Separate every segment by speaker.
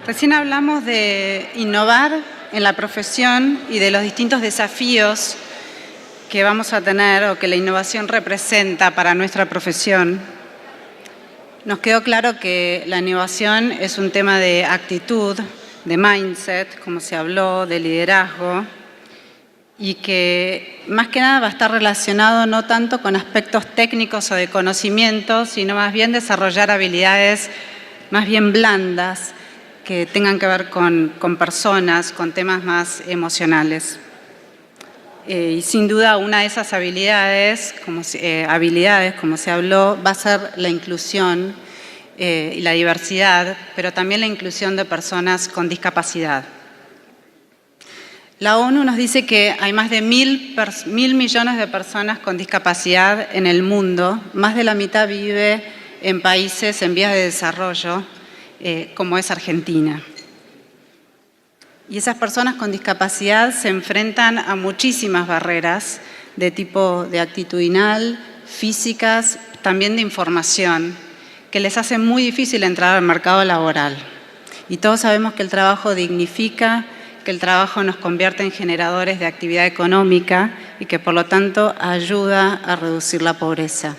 Speaker 1: Recién hablamos de innovar en la profesión y de los distintos desafíos que vamos a tener o que la innovación representa para nuestra profesión. Nos quedó claro que la innovación es un tema de actitud, de mindset, como se habló, de liderazgo, y que más que nada va a estar relacionado no tanto con aspectos técnicos o de conocimiento, sino más bien desarrollar habilidades más bien blandas que tengan que ver con personas, con temas más emocionales. Y sin duda una de esas habilidades, como se habló, va a ser la inclusión y la diversidad, pero también la inclusión de personas con discapacidad. La ONU nos dice que hay más de 1.000 millones de personas con discapacidad en el mundo. Más de la mitad vive en países en vías de desarrollo, como es Argentina. Y esas personas con discapacidad se enfrentan a muchísimas barreras de tipo de actitudinal, físicas, también de información, que les hace muy difícil entrar al mercado laboral. Y todos sabemos que el trabajo dignifica, que el trabajo nos convierte en generadores de actividad económica y que por lo tanto ayuda a reducir la pobreza.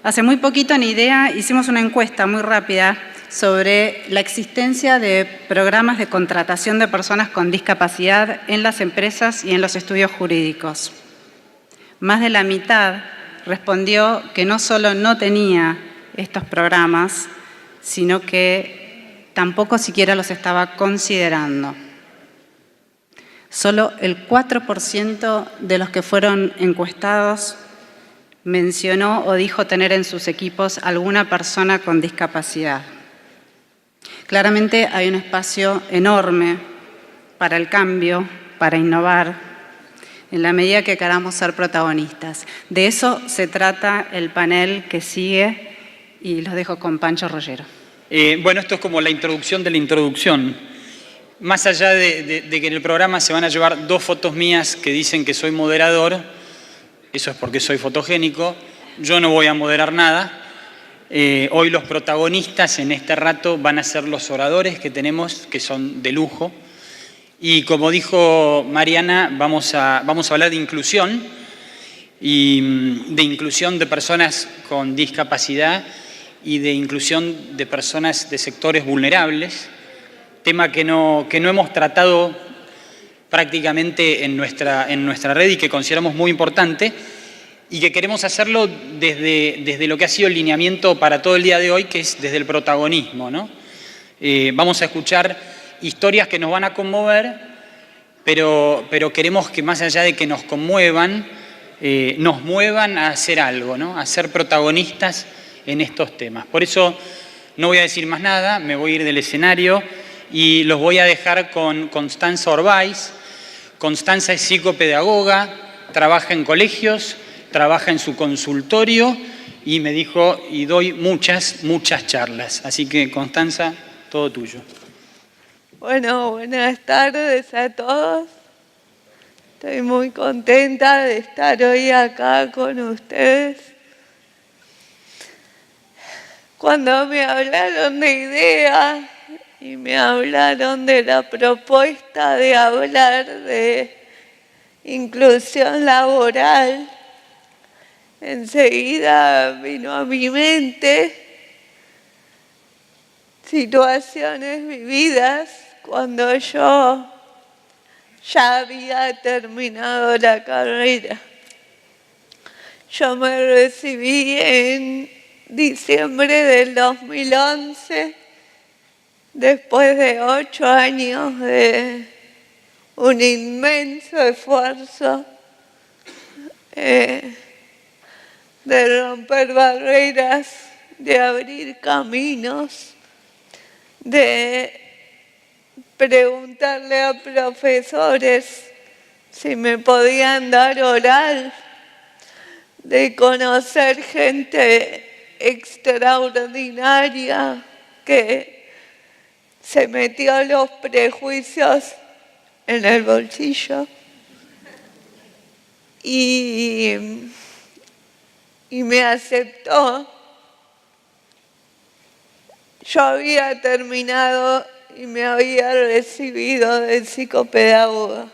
Speaker 1: Hace muy poquito en IDEA hicimos una encuesta muy rápida sobre la existencia de programas de contratación de personas con discapacidad en las empresas y en los estudios jurídicos. Más de la mitad respondió que no solo no tenía estos programas, sino que tampoco siquiera los estaba considerando. Solo el 4% de los que fueron encuestados mencionó o dijo tener en sus equipos alguna persona con discapacidad. Claramente hay un espacio enorme para el cambio, para innovar, en la medida que queramos ser protagonistas. De eso se trata el panel que sigue y los dejo con Pancho Rollero.
Speaker 2: Bueno, esto es como la introducción de la introducción. Más allá de que en el programa se van a llevar 2 fotos mías que dicen que soy moderador, eso es porque soy fotogénico, yo no voy a moderar nada. Hoy los protagonistas en este rato van a ser los oradores que tenemos, que son de lujo. Y como dijo Mariana, vamos a hablar de inclusión y de inclusión de personas con discapacidad y de inclusión de personas de sectores vulnerables, tema que no hemos tratado prácticamente en nuestra red y que consideramos muy importante y que queremos hacerlo desde lo que ha sido el lineamiento para todo el día de hoy, que es desde el protagonismo, ¿no? Vamos a escuchar historias que nos van a conmover, pero queremos que más allá de que nos conmuevan, nos muevan a hacer algo, ¿no? A ser protagonistas en estos temas. Por eso no voy a decir más nada, me voy a ir del escenario y los voy a dejar con Constanza Orbaiz. Constanza es psicopedagoga, trabaja en colegios, trabaja en su consultorio y me dijo, y doy muchas charlas. Así que, Constanza, todo tuyo.
Speaker 3: Bueno, buenas tardes a todos. Estoy muy contenta de estar hoy acá con ustedes. Cuando me hablaron de ideas y me hablaron de la propuesta de hablar de inclusión laboral, enseguida vino a mi mente situaciones vividas cuando yo ya había terminado la carrera. Yo me recibí en diciembre del 2011, después de 8 años de un inmenso esfuerzo de romper barreras, de abrir caminos, de preguntarle a profesores si me podían dar oral, de conocer gente extraordinaria que se metió los prejuicios en el bolsillo y me aceptó. Yo había terminado y me había recibido de psicopedagoga.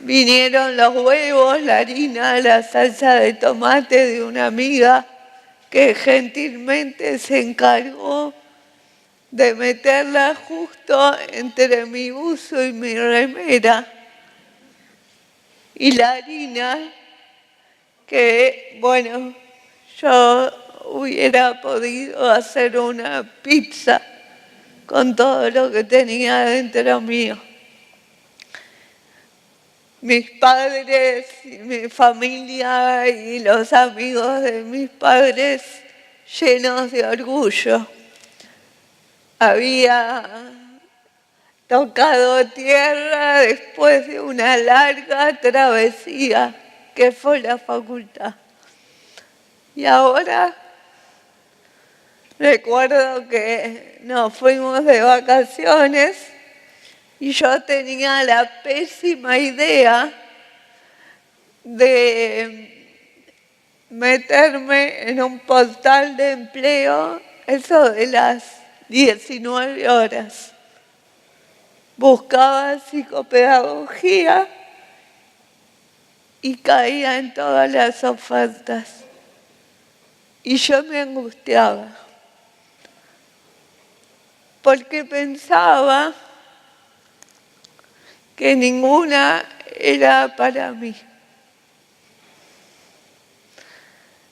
Speaker 3: Vinieron los huevos, la harina, la salsa de tomate de una amiga que gentilmente se encargó de meterla justo entre mi buzo y mi remera. Y la harina, que, bueno, yo hubiera podido hacer una pizza con todo lo que tenía dentro mío. Mis padres, y mi familia y los amigos de mis padres llenos de orgullo. Había tocado tierra después de una larga travesía que fue la facultad. Y ahora recuerdo que nos fuimos de vacaciones y yo tenía la pésima idea de meterme en un portal de empleo, eso de las 19 horas. Buscaba psicopedagogía y caía en todas las ofertas. Y yo me angustiaba, porque pensaba que ninguna era para mí.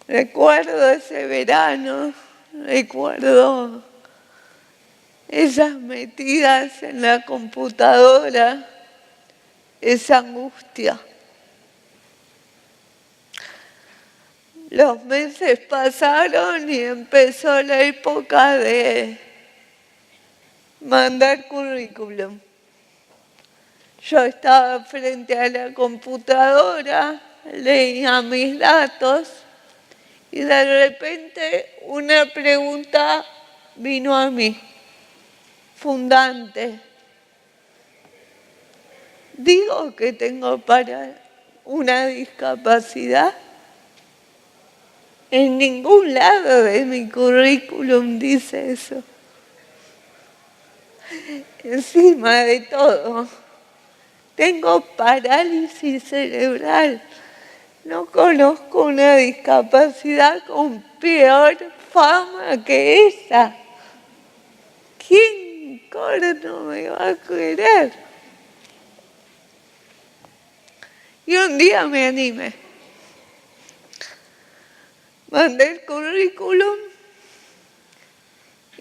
Speaker 3: Recuerdo ese verano, recuerdo esas metidas en la computadora, esa angustia. Los meses pasaron y empezó la época de mandar currículum. Yo estaba frente a la computadora, leía mis datos y de repente una pregunta vino a mí, fundante. ¿Digo que tengo para una discapacidad? En ningún lado de mi currículum dice eso. Encima de todo, tengo parálisis cerebral. No conozco una discapacidad con peor fama que esa. ¿Quién corno me va a querer? Y un día me animé. Mandé el currículum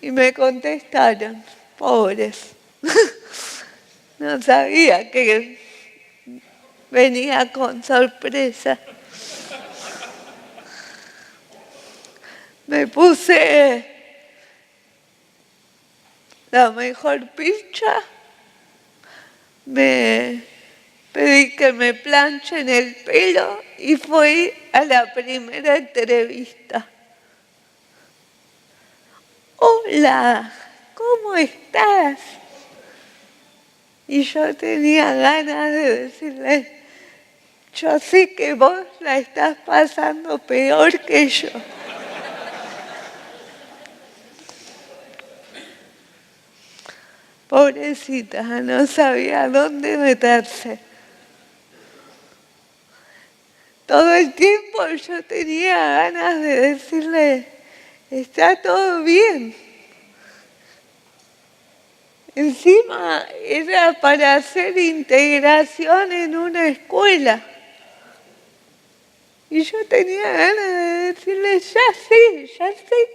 Speaker 3: y me contestaron, pobres. No sabía que venía con sorpresa. Me puse la mejor picha, me pedí que me planchen el pelo y fui a la primera entrevista. Hola, ¿cómo estás? Y yo tenía ganas de decirle, yo sé que vos la estás pasando peor que yo. Pobrecita, no sabía dónde meterse. Todo el tiempo yo tenía ganas de decirle, está todo bien. Encima era para hacer integración en una escuela. Y yo tenía ganas de decirle, ya sé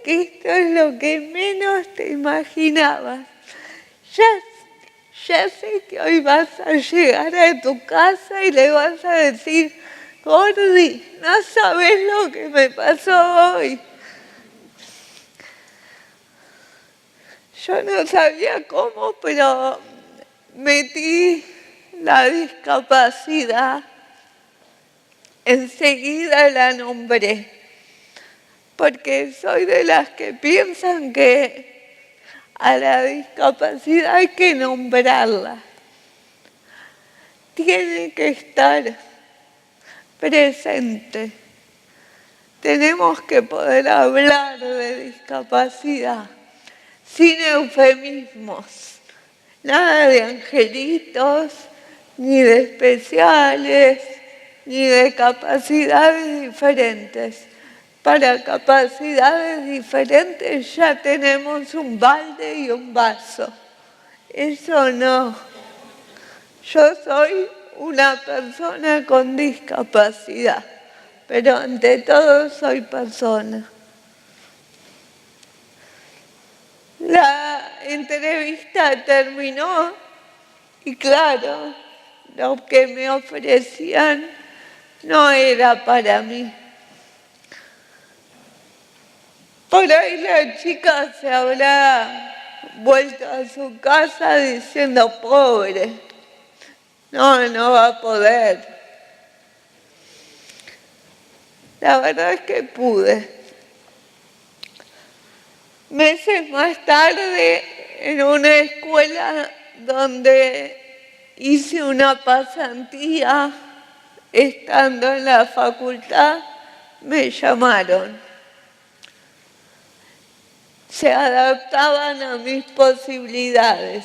Speaker 3: que esto es lo que menos te imaginabas. Ya sé que hoy vas a llegar a tu casa y le vas a decir, Gordi, no sabes lo que me pasó hoy. Yo no sabía cómo, pero metí la discapacidad. Enseguida la nombré, porque soy de las que piensan que a la discapacidad hay que nombrarla. Tiene que estar presente. Tenemos que poder hablar de discapacidad sin eufemismos. Nada de angelitos, ni de especiales, ni de capacidades diferentes. Para capacidades diferentes ya tenemos un balde y un vaso. Eso no. Yo soy una persona con discapacidad, pero ante todo soy persona. La entrevista terminó y claro, lo que me ofrecían no era para mí. Por ahí la chica se habrá vuelto a su casa diciendo, pobre, no va a poder. La verdad es que pude. Meses más tarde, en una escuela donde hice una pasantía, estando en la facultad, me llamaron. Se adaptaban a mis posibilidades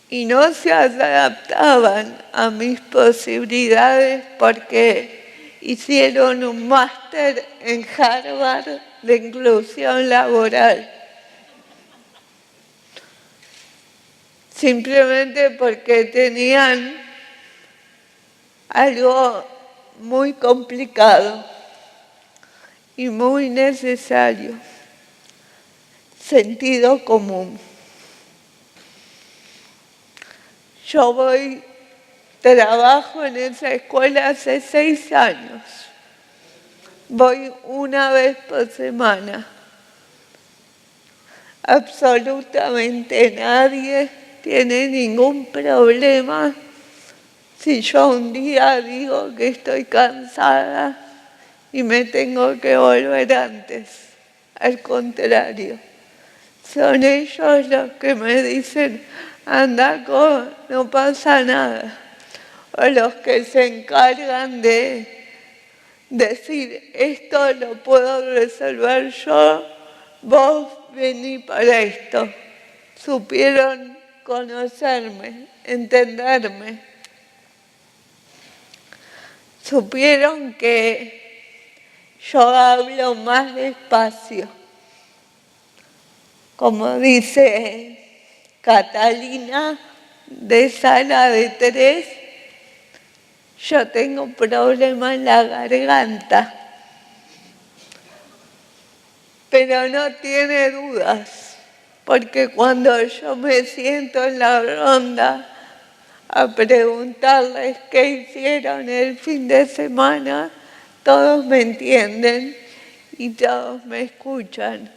Speaker 3: y no se adaptaban a mis posibilidades porque hicieron un máster en Harvard de inclusión laboral. Simplemente porque tenían algo muy complicado y muy necesario: sentido común. Yo trabajo en esa escuela hace 6 años. Voy una vez por semana. Absolutamente nadie tiene ningún problema si yo un día digo que estoy cansada y me tengo que volver antes. Al contrario, son ellos los que me dicen, anda, no pasa nada. O los que se encargan de decir, esto lo puedo resolver yo, vos vení para esto. Supieron conocerme, entenderme. Supieron que yo hablo más despacio. Como dice Catalina, de sala de 3, yo tengo un problema en la garganta. Pero no tiene dudas, porque cuando yo me siento en la ronda a preguntarles qué hicieron el fin de semana, todos me entienden y todos me escuchan.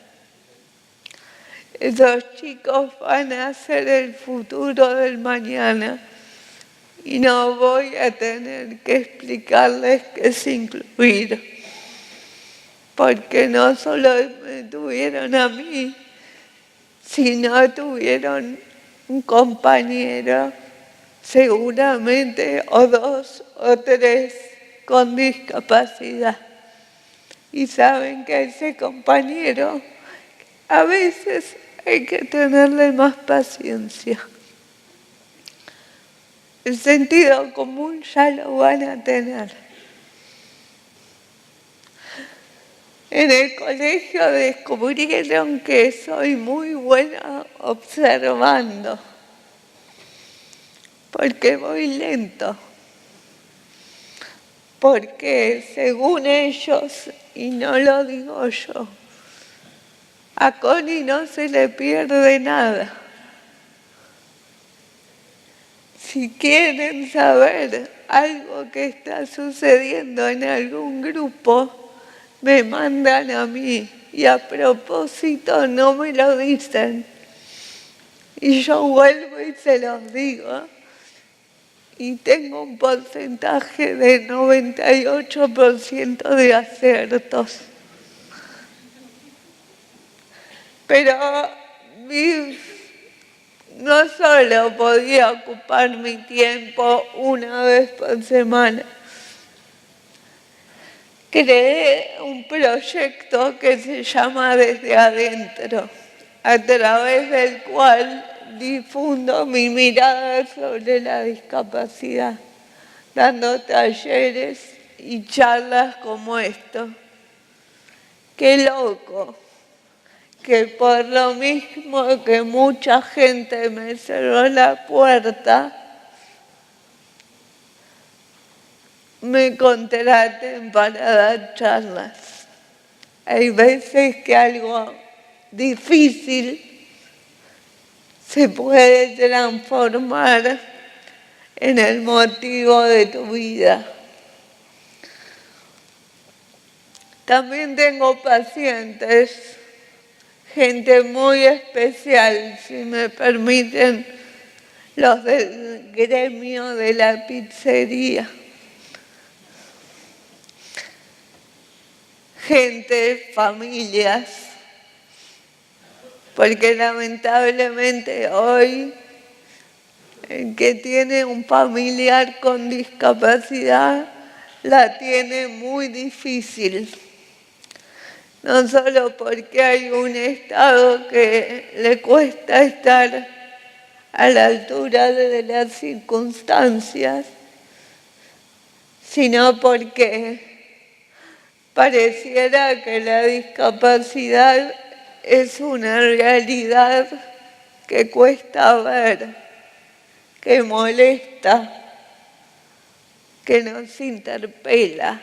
Speaker 3: Esos chicos van a ser el futuro del mañana y no voy a tener que explicarles qué es incluir, porque no solo me tuvieron a mí, sino tuvieron un compañero, seguramente, o 2 o 3 con discapacidad. Y saben que a ese compañero a veces hay que tenerle más paciencia. El sentido común ya lo van a tener. En el colegio descubrieron que soy muy buena observando, porque voy lento, porque según ellos, y no lo digo yo, a Connie no se le pierde nada. Si quieren saber algo que está sucediendo en algún grupo, me mandan a mí y a propósito no me lo dicen. Y yo vuelvo y se los digo. Y tengo un porcentaje de 98% de aciertos. Pero no solo podía ocupar mi tiempo una vez por semana. Creé un proyecto que se llama Desde Adentro, a través del cual difundo mi mirada sobre la discapacidad, dando talleres y charlas como esto. Qué loco que por lo mismo que mucha gente me cerró la puerta, me contraten para dar charlas. Hay veces que algo difícil se puede transformar en el motivo de tu vida. También tengo pacientes, gente muy especial, si me permiten, los del gremio de la pizzería. Gente, familias, porque lamentablemente hoy el que tiene un familiar con discapacidad la tiene muy difícil. No solo porque hay un Estado que le cuesta estar a la altura de las circunstancias, sino porque pareciera que la discapacidad es una realidad que cuesta ver, que molesta, que nos interpela.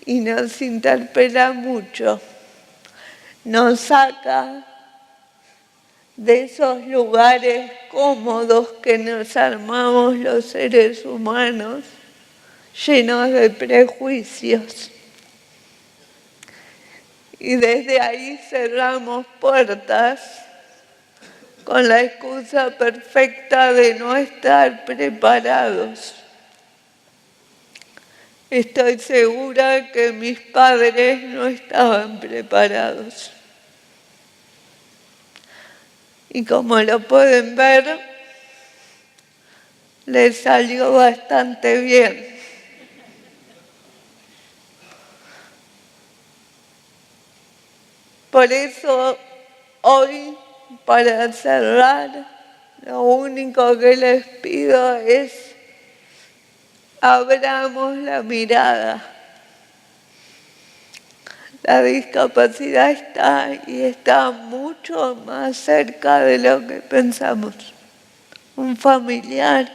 Speaker 3: Y nos interpela mucho, nos saca de esos lugares cómodos que nos armamos los seres humanos, llenos de prejuicios. Y desde ahí cerramos puertas con la excusa perfecta de no estar preparados. Estoy segura que mis padres no estaban preparados. Y como lo pueden ver, les salió bastante bien. Por eso, hoy, para cerrar, lo único que les pido es abramos la mirada. La discapacidad está y está mucho más cerca de lo que pensamos. Un familiar,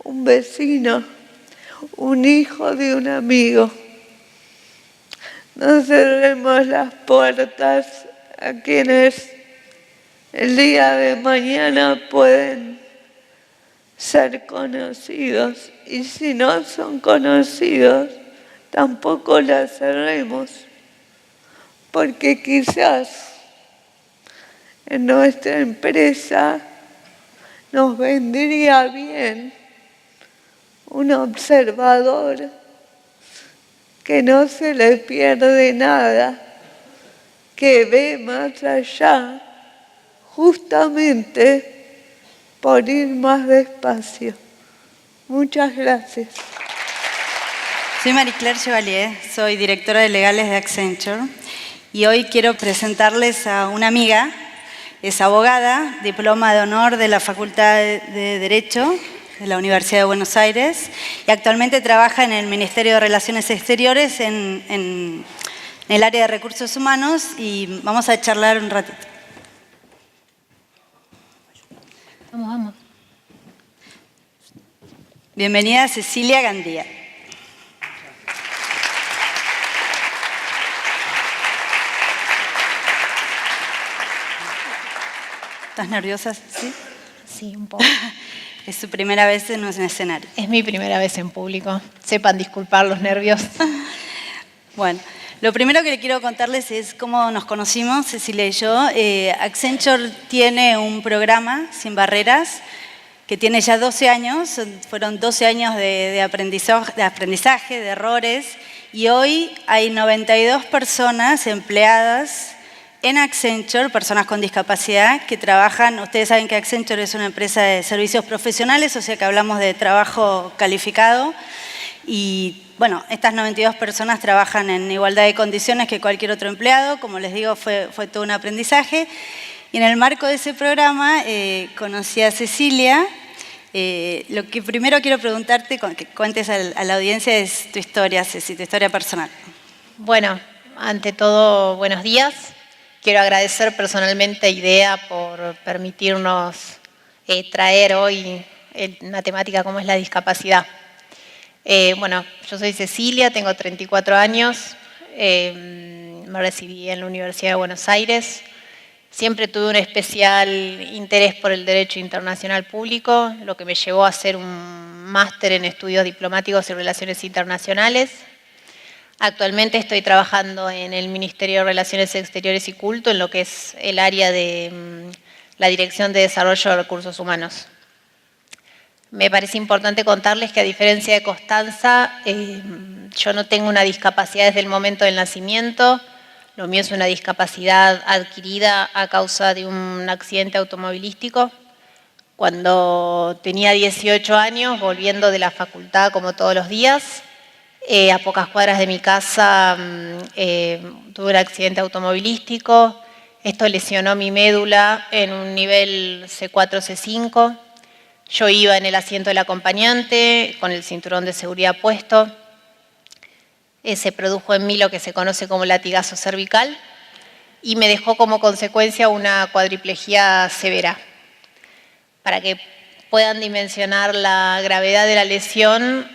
Speaker 3: un vecino, un hijo de un amigo. No cerremos las puertas a quienes el día de mañana pueden ser conocidos. Y si no son conocidos, tampoco las cerremos, porque quizás en nuestra empresa nos vendría bien un observador que no se le pierde nada, que ve más allá, justamente por ir más despacio. Muchas gracias.
Speaker 4: Soy Marie-Claire Chevalier, soy directora de legales de Accenture y hoy quiero presentarles a una amiga, es abogada, diploma de honor de la Facultad de Derecho de la Universidad de Buenos Aires y actualmente trabaja en el Ministerio de Relaciones Exteriores en el área de recursos humanos y vamos a charlar un ratito.
Speaker 5: Vamos.
Speaker 4: Bienvenida Cecilia Gandía. ¿Estás nerviosa? ¿Sí?
Speaker 5: Sí, un poco.
Speaker 4: Es su primera vez en un escenario.
Speaker 5: Es mi primera vez en público. Sepan disculpar los nervios.
Speaker 4: Bueno, lo primero que le quiero contarles es cómo nos conocimos, Cecilia y yo. Accenture tiene un programa, Sin Barreras, que tiene ya 12 años. Fueron 12 años de aprendizaje, de errores. Y hoy hay 92 personas empleadas en Accenture, personas con discapacidad, que trabajan. Ustedes saben que Accenture es una empresa de servicios profesionales, o sea que hablamos de trabajo calificado. Y bueno, estas 92 personas trabajan en igualdad de condiciones que cualquier otro empleado. Como les digo, fue todo un aprendizaje. Y en el marco de ese programa conocí a Cecilia. Lo que primero quiero preguntarte, que cuentes a la audiencia, es tu historia, Ceci, tu historia personal.
Speaker 5: Bueno, ante todo, buenos días. Quiero agradecer personalmente a IDEA por permitirnos traer hoy una temática como es la discapacidad. Bueno, yo soy Cecilia, tengo 34 años, me recibí en la Universidad de Buenos Aires. Siempre tuve un especial interés por el derecho internacional público, lo que me llevó a hacer un máster en estudios diplomáticos y relaciones internacionales. Actualmente estoy trabajando en el Ministerio de Relaciones Exteriores y Culto, en lo que es el área de la Dirección de Desarrollo de Recursos Humanos. Me parece importante contarles que, a diferencia de Constanza, yo no tengo una discapacidad desde el momento del nacimiento. Lo mío es una discapacidad adquirida a causa de un accidente automovilístico. Cuando tenía 18 años, volviendo de la facultad como todos los días, a pocas cuadras de mi casa tuve un accidente automovilístico. Esto lesionó mi médula en un nivel C4, C5. Yo iba en el asiento del acompañante, con el cinturón de seguridad puesto. Se produjo en mí lo que se conoce como latigazo cervical y me dejó como consecuencia una cuadriplegia severa. Para que puedan dimensionar la gravedad de la lesión,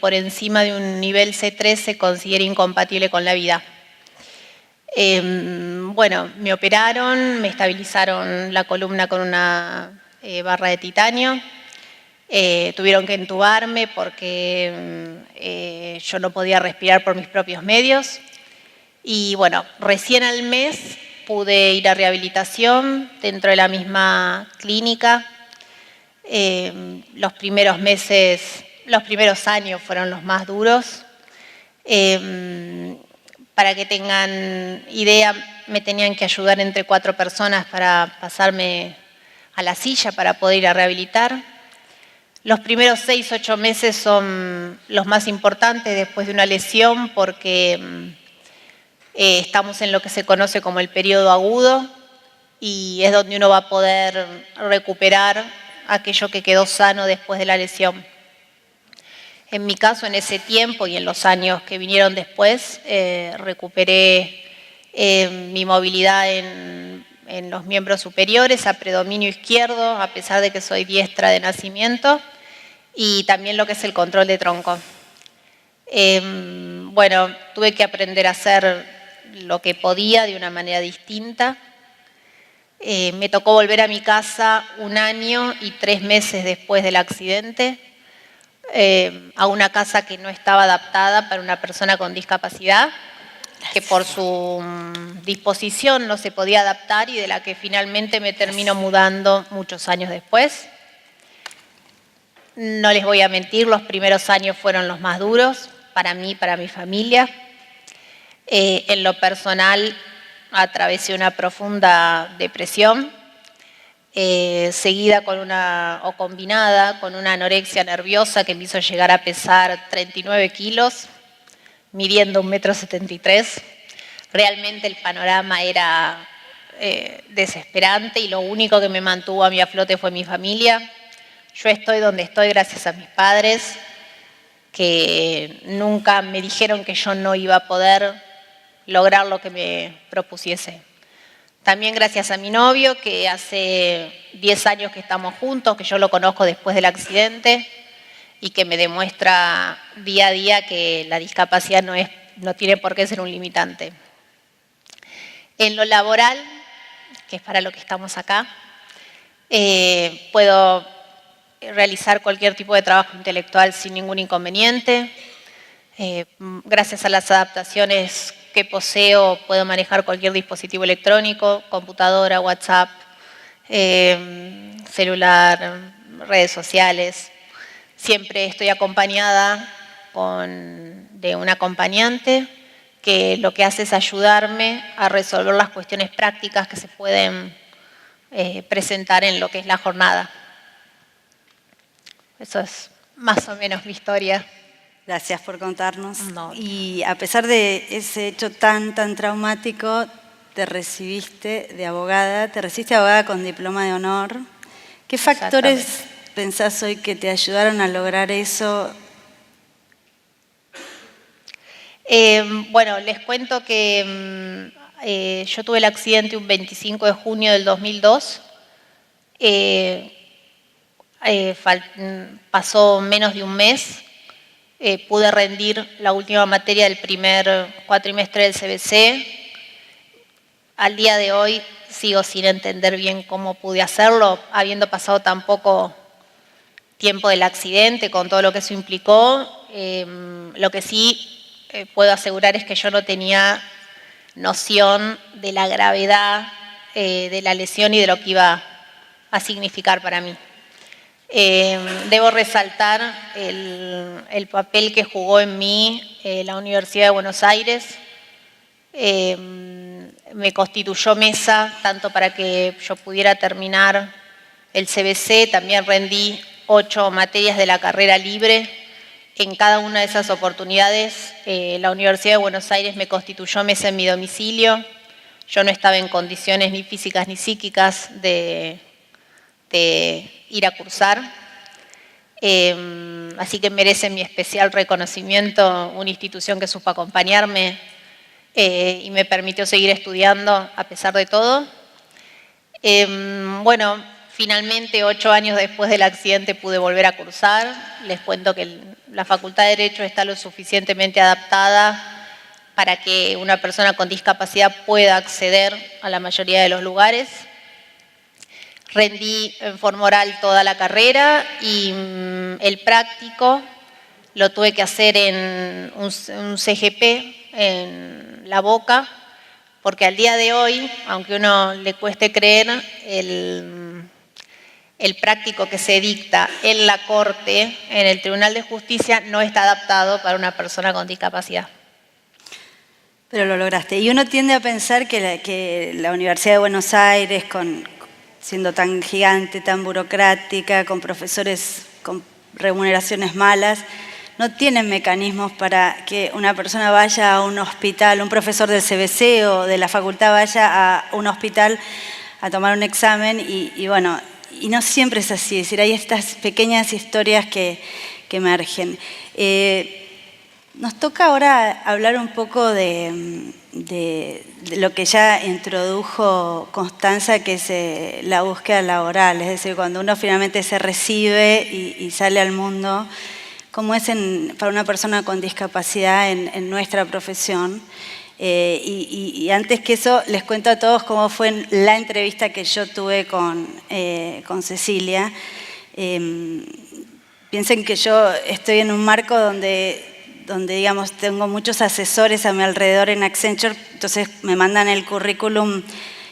Speaker 5: por encima de un nivel C3 se considera incompatible con la vida. Bueno, me operaron, me estabilizaron la columna con una barra de titanio. Tuvieron que entubarme porque yo no podía respirar por mis propios medios. Y bueno, recién al mes pude ir a rehabilitación dentro de la misma clínica. Los primeros años fueron los más duros. Para que tengan idea, me tenían que ayudar entre 4 personas para pasarme a la silla para poder ir a rehabilitar. Los primeros 6, 8 meses son los más importantes después de una lesión porque estamos en lo que se conoce como el periodo agudo y es donde uno va a poder recuperar aquello que quedó sano después de la lesión. En mi caso, en ese tiempo y en los años que vinieron después, recuperé mi movilidad en los miembros superiores, a predominio izquierdo, a pesar de que soy diestra de nacimiento, y también lo que es el control de tronco. Bueno, tuve que aprender a hacer lo que podía de una manera distinta. Me tocó volver a mi casa 1 año y 3 meses después del accidente, a una casa que no estaba adaptada para una persona con discapacidad, que por su disposición no se podía adaptar y de la que finalmente me termino mudando muchos años después. No les voy a mentir, los primeros años fueron los más duros para mí y para mi familia. En lo personal, atravesé una profunda depresión, seguida combinada con una anorexia nerviosa que me hizo llegar a pesar 39 kilos, midiendo 1,73 m. Realmente el panorama era desesperante y lo único que me mantuvo a mí a flote fue mi familia. Yo estoy donde estoy gracias a mis padres, que nunca me dijeron que yo no iba a poder lograr lo que me propusiese. También gracias a mi novio, que hace 10 años que estamos juntos, que yo lo conozco después del accidente y que me demuestra día a día que la discapacidad no tiene por qué ser un limitante. En lo laboral, que es para lo que estamos acá, puedo realizar cualquier tipo de trabajo intelectual sin ningún inconveniente. Gracias a las adaptaciones que poseo, puedo manejar cualquier dispositivo electrónico, computadora, WhatsApp, celular, redes sociales. Siempre estoy acompañada de un acompañante que lo que hace es ayudarme a resolver las cuestiones prácticas que se pueden presentar en lo que es la jornada. Eso es más o menos mi historia.
Speaker 4: Gracias por contarnos.
Speaker 5: No.
Speaker 4: Y a pesar de ese hecho tan traumático, te recibiste de abogada, te recibiste de abogada con diploma de honor. ¿Qué factores pensás hoy que te ayudaron a lograr eso?
Speaker 5: Bueno, les cuento que yo tuve el accidente un 25 de junio del 2002. Pasó menos de un mes. Pude rendir la última materia del primer cuatrimestre del CBC. Al día de hoy sigo sin entender bien cómo pude hacerlo, habiendo pasado tan poco tiempo del accidente, con todo lo que eso implicó. Lo que sí puedo asegurar es que yo no tenía noción de la gravedad de la lesión y de lo que iba a significar para mí. Debo resaltar el papel que jugó en mí la Universidad de Buenos Aires. Me constituyó mesa tanto para que yo pudiera terminar el CBC, también rendí 8 materias de la carrera libre. En cada una de esas oportunidades, la Universidad de Buenos Aires me constituyó mesa en mi domicilio. Yo no estaba en condiciones ni físicas ni psíquicas de ir a cursar. Así que merece mi especial reconocimiento una institución que supo acompañarme y me permitió seguir estudiando a pesar de todo. Bueno, finalmente 8 años después del accidente pude volver a cursar. Les cuento que la Facultad de Derecho está lo suficientemente adaptada para que una persona con discapacidad pueda acceder a la mayoría de los lugares. Rendí en forma oral toda la carrera y el práctico lo tuve que hacer en un CGP en La Boca, porque al día de hoy, aunque a uno le cueste creer, el práctico que se dicta en la Corte, en el Tribunal de Justicia, no está adaptado para una persona con discapacidad.
Speaker 4: Pero lo lograste. Y uno tiende a pensar que la Universidad de Buenos Aires, siendo tan gigante, tan burocrática, con profesores con remuneraciones malas, no tienen mecanismos para que una persona vaya a un hospital, un profesor del CBC o de la facultad vaya a un hospital a tomar un examen y bueno, y no siempre es así, es decir, hay estas pequeñas historias que emergen. Nos toca ahora hablar un poco de lo que ya introdujo Constanza, que es la búsqueda laboral, es decir, cuando uno finalmente se recibe y sale al mundo, cómo es para una persona con discapacidad en nuestra profesión. Y antes que eso, les cuento a todos cómo fue la entrevista que yo tuve con Cecilia. Piensen que yo estoy en un marco donde digamos, tengo muchos asesores a mi alrededor en Accenture, entonces me mandan el currículum,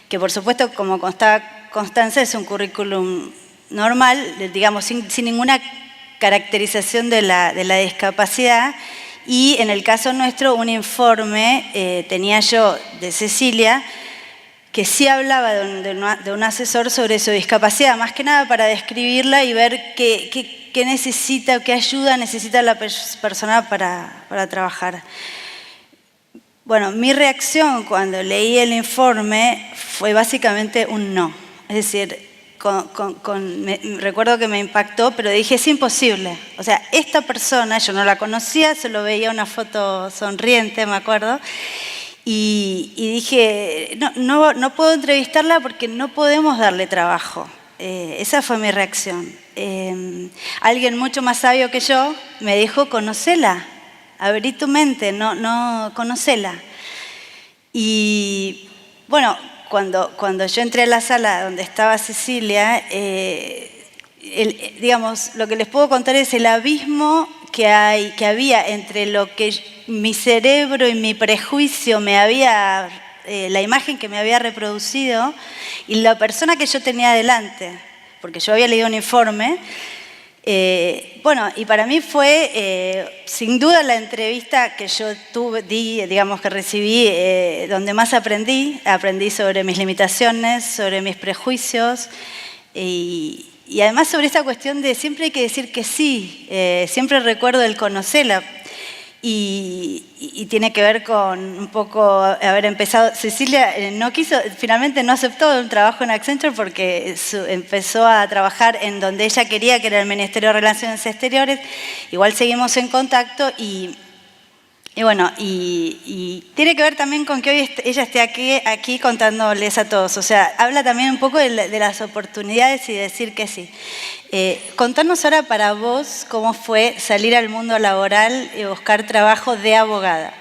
Speaker 4: que por supuesto, como Constanza, es un currículum normal, digamos, sin ninguna caracterización de la discapacidad, y en el caso nuestro, un informe tenía yo de Cecilia, que sí hablaba de un asesor sobre su discapacidad, más que nada para describirla y ver qué necesita, qué ayuda necesita la persona para trabajar. Bueno, mi reacción cuando leí el informe fue básicamente un no. Es decir, recuerdo que me impactó, pero dije, es imposible. O sea, esta persona, yo no la conocía, solo veía una foto sonriente, me acuerdo, y dije, no puedo entrevistarla porque no podemos darle trabajo. Esa fue mi reacción. Alguien mucho más sabio que yo me dijo, conocela, abrí tu mente, no conocela. Y bueno, cuando yo entré a la sala donde estaba Cecilia, digamos, lo que les puedo contar es el abismo que había entre lo que mi cerebro y mi prejuicio la imagen que me había reproducido y la persona que yo tenía delante, porque yo había leído un informe. Bueno, y para mí fue sin duda la entrevista que yo que recibí, donde más aprendí sobre mis limitaciones, sobre mis prejuicios y además sobre esta cuestión de siempre hay que decir que sí, siempre recuerdo el conocerla. y tiene que ver con un poco haber empezado. Cecilia no quiso, finalmente no aceptó un trabajo en Accenture porque empezó a trabajar en donde ella quería, que era el Ministerio de Relaciones Exteriores. Igual seguimos en contacto y bueno, y tiene que ver también con que hoy ella esté aquí contándoles a todos. O sea, habla también un poco de las oportunidades y decir que sí. Contanos ahora para vos cómo fue salir al mundo laboral y buscar trabajo de abogada.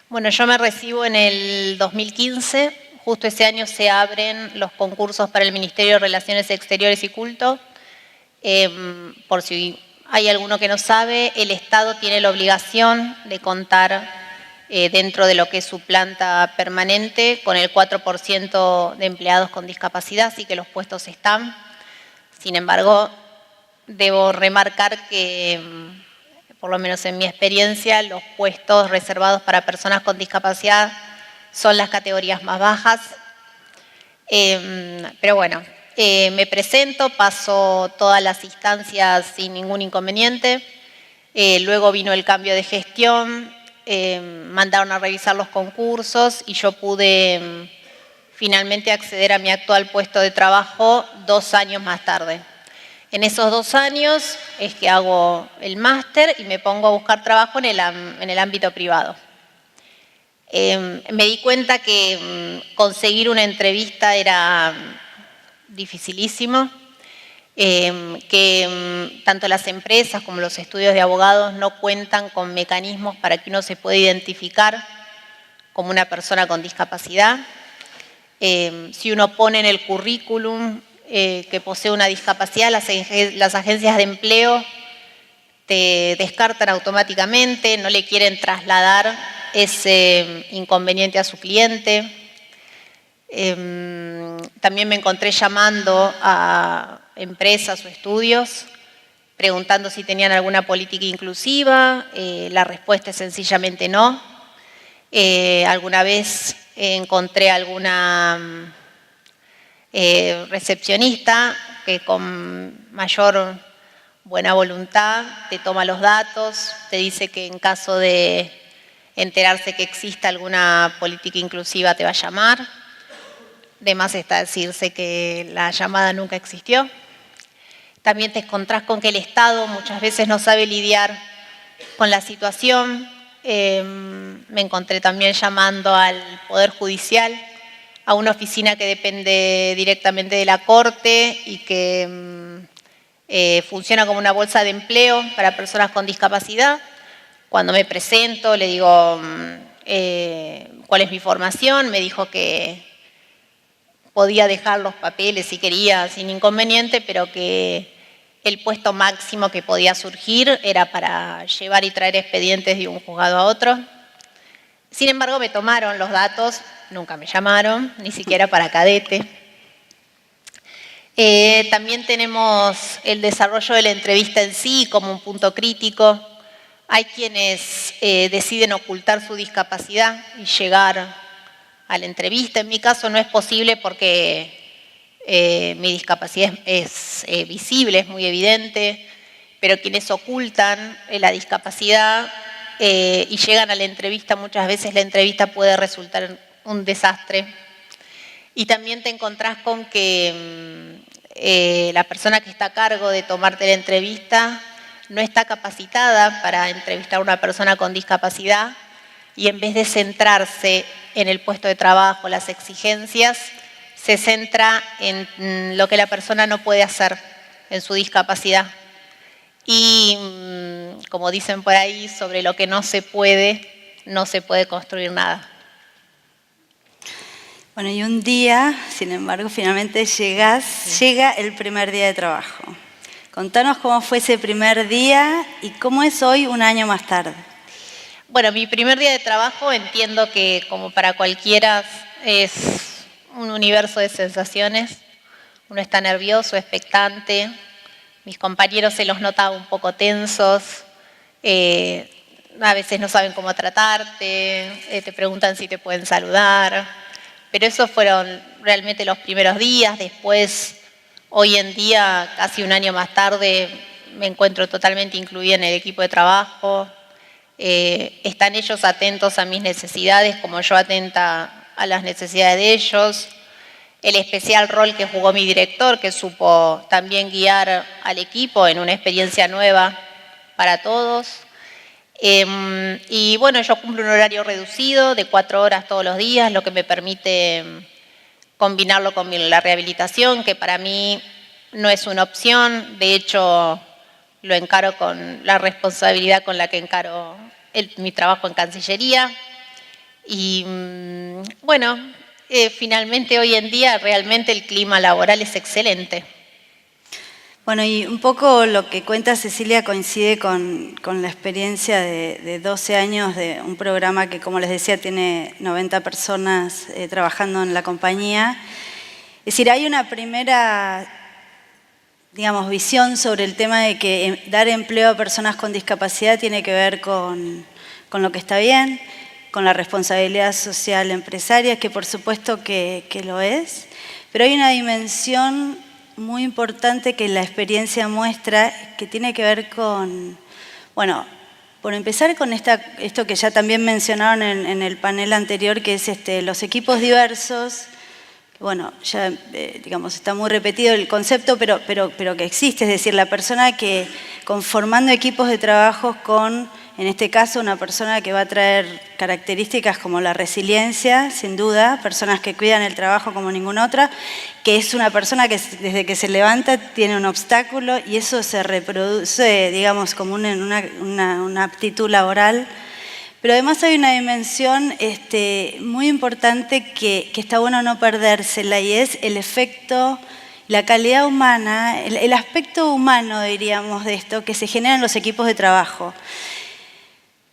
Speaker 5: Bueno, yo me recibo en el 2015. Justo ese año se abren los concursos para el Ministerio de Relaciones Exteriores y Culto. Por si hay alguno que no sabe, el Estado tiene la obligación de contar dentro de lo que es su planta permanente con el 4% de empleados con discapacidad, así que los puestos están. Sin embargo, debo remarcar que, por lo menos en mi experiencia, los puestos reservados para personas con discapacidad son las categorías más bajas. Pero bueno, me presento, paso todas las instancias sin ningún inconveniente. Luego vino el cambio de gestión, mandaron a revisar los concursos y yo pude finalmente acceder a mi actual puesto de trabajo 2 años más tarde. En esos 2 años es que hago el máster y me pongo a buscar trabajo en el ámbito privado. Me di cuenta que conseguir una entrevista era dificilísimo, que tanto las empresas como los estudios de abogados no cuentan con mecanismos para que uno se pueda identificar como una persona con discapacidad. Si uno pone en el currículum que posee una discapacidad, las agencias de empleo te descartan automáticamente, no le quieren trasladar ese inconveniente a su cliente. También me encontré llamando a empresas o estudios preguntando si tenían alguna política inclusiva. La respuesta es sencillamente no. Alguna vez encontré alguna recepcionista que con mayor buena voluntad te toma los datos, te dice que en caso de enterarse que exista alguna política inclusiva te va a llamar. De más está decirse que la llamada nunca existió. También te encontrás con que el Estado muchas veces no sabe lidiar con la situación. Me encontré también llamando al Poder Judicial, a una oficina que depende directamente de la Corte y que funciona como una bolsa de empleo para personas con discapacidad. Cuando me presento, le digo cuál es mi formación, me dijo que podía dejar los papeles si quería sin inconveniente, pero que el puesto máximo que podía surgir era para llevar y traer expedientes de un juzgado a otro. Sin embargo, me tomaron los datos, nunca me llamaron, ni siquiera para cadete. También tenemos el desarrollo de la entrevista en sí como un punto crítico. Hay quienes deciden ocultar su discapacidad y llegar a la entrevista. En mi caso no es posible porque mi discapacidad es visible, es muy evidente, pero quienes ocultan la discapacidad y llegan a la entrevista, muchas veces la entrevista puede resultar un desastre. Y también te encontrás con que la persona que está a cargo de tomarte la entrevista no está capacitada para entrevistar a una persona con discapacidad y en vez de centrarse en el puesto de trabajo, las exigencias, se centra en lo que la persona no puede hacer en su discapacidad. Y como dicen por ahí, sobre lo que no se puede construir nada.
Speaker 4: Bueno, y un día, sin embargo, finalmente llega el primer día de trabajo. Contanos cómo fue ese primer día y cómo es hoy un año más tarde.
Speaker 5: Bueno, mi primer día de trabajo entiendo que como para cualquiera es un universo de sensaciones. Uno está nervioso, expectante. Mis compañeros se los nota un poco tensos. A veces no saben cómo tratarte, te preguntan si te pueden saludar. Pero esos fueron realmente los primeros días. Después, hoy en día, casi un año más tarde, me encuentro totalmente incluida en el equipo de trabajo. están ellos atentos a mis necesidades como yo atenta a las necesidades de ellos. El especial rol que jugó mi director, que supo también guiar al equipo en una experiencia nueva para todos. Y bueno, yo cumplo un horario reducido de 4 horas todos los días, lo que me permite combinarlo con la rehabilitación, que para mí no es una opción. De hecho, lo encaro con la responsabilidad con la que encaro mi trabajo en Cancillería. Y bueno, finalmente hoy en día realmente el clima laboral es excelente.
Speaker 4: Bueno, y un poco lo que cuenta Cecilia coincide con la experiencia de 12 años de un programa que, como les decía, tiene 90 personas trabajando en la compañía. Es decir, hay una primera, digamos, visión sobre el tema de que dar empleo a personas con discapacidad tiene que ver con lo que está bien, con la responsabilidad social empresaria, que por supuesto que lo es, pero hay una dimensión muy importante que la experiencia muestra, que tiene que ver con, bueno, por empezar con esto que ya también mencionaron en el panel anterior, que es los equipos diversos. Bueno, ya digamos, está muy repetido el concepto, pero que existe, es decir, la persona que conformando equipos de trabajo con, en este caso, una persona que va a traer características como la resiliencia, sin duda, personas que cuidan el trabajo como ninguna otra, que es una persona que desde que se levanta tiene un obstáculo y eso se reproduce, digamos, como una aptitud laboral. Pero además hay una dimensión muy importante que está bueno no perdérsela, y es el efecto, la calidad humana, el aspecto humano, diríamos, de esto que se genera en los equipos de trabajo.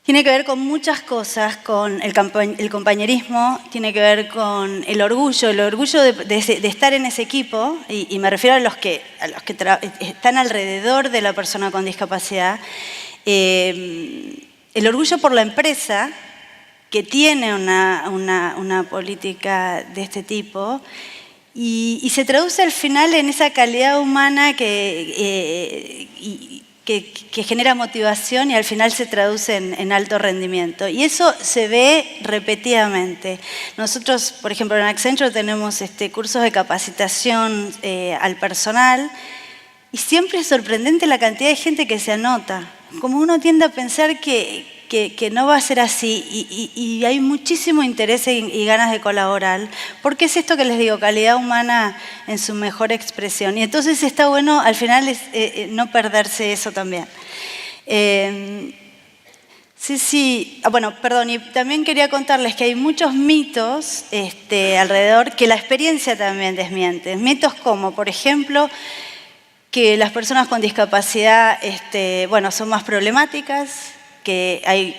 Speaker 4: Tiene que ver con muchas cosas, con el compañerismo, tiene que ver con el orgullo de estar en ese equipo, y me refiero a los que están alrededor de la persona con discapacidad. El orgullo por la empresa, que tiene una política de este tipo, y se traduce al final en esa calidad humana que genera motivación y al final se traduce en alto rendimiento. Y eso se ve repetidamente. Nosotros, por ejemplo, en Accenture tenemos cursos de capacitación al personal, y siempre es sorprendente la cantidad de gente que se anota. Como uno tiende a pensar que no va a ser así, y hay muchísimo interés y ganas de colaborar, porque es esto que les digo, calidad humana en su mejor expresión. Y entonces está bueno al final no perderse eso también. Bueno, perdón, y también quería contarles que hay muchos mitos alrededor que la experiencia también desmiente. Mitos como, por ejemplo, que las personas con discapacidad son más problemáticas, que hay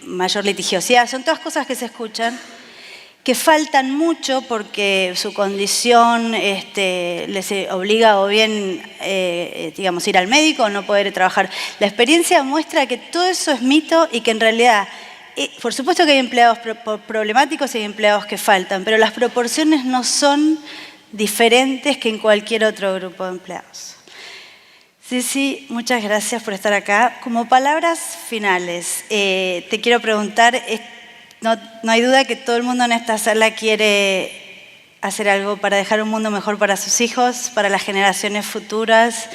Speaker 4: mayor litigiosidad, son todas cosas que se escuchan, que faltan mucho porque su condición les obliga o bien ir al médico o no poder trabajar. La experiencia muestra que todo eso es mito y que en realidad, por supuesto que hay empleados problemáticos y hay empleados que faltan, pero las proporciones no son diferentes que en cualquier otro grupo de empleados. Sí, muchas gracias por estar acá. Como palabras finales, te quiero preguntar, no hay duda que todo el mundo en esta sala quiere hacer algo para dejar un mundo mejor para sus hijos, para las generaciones futuras.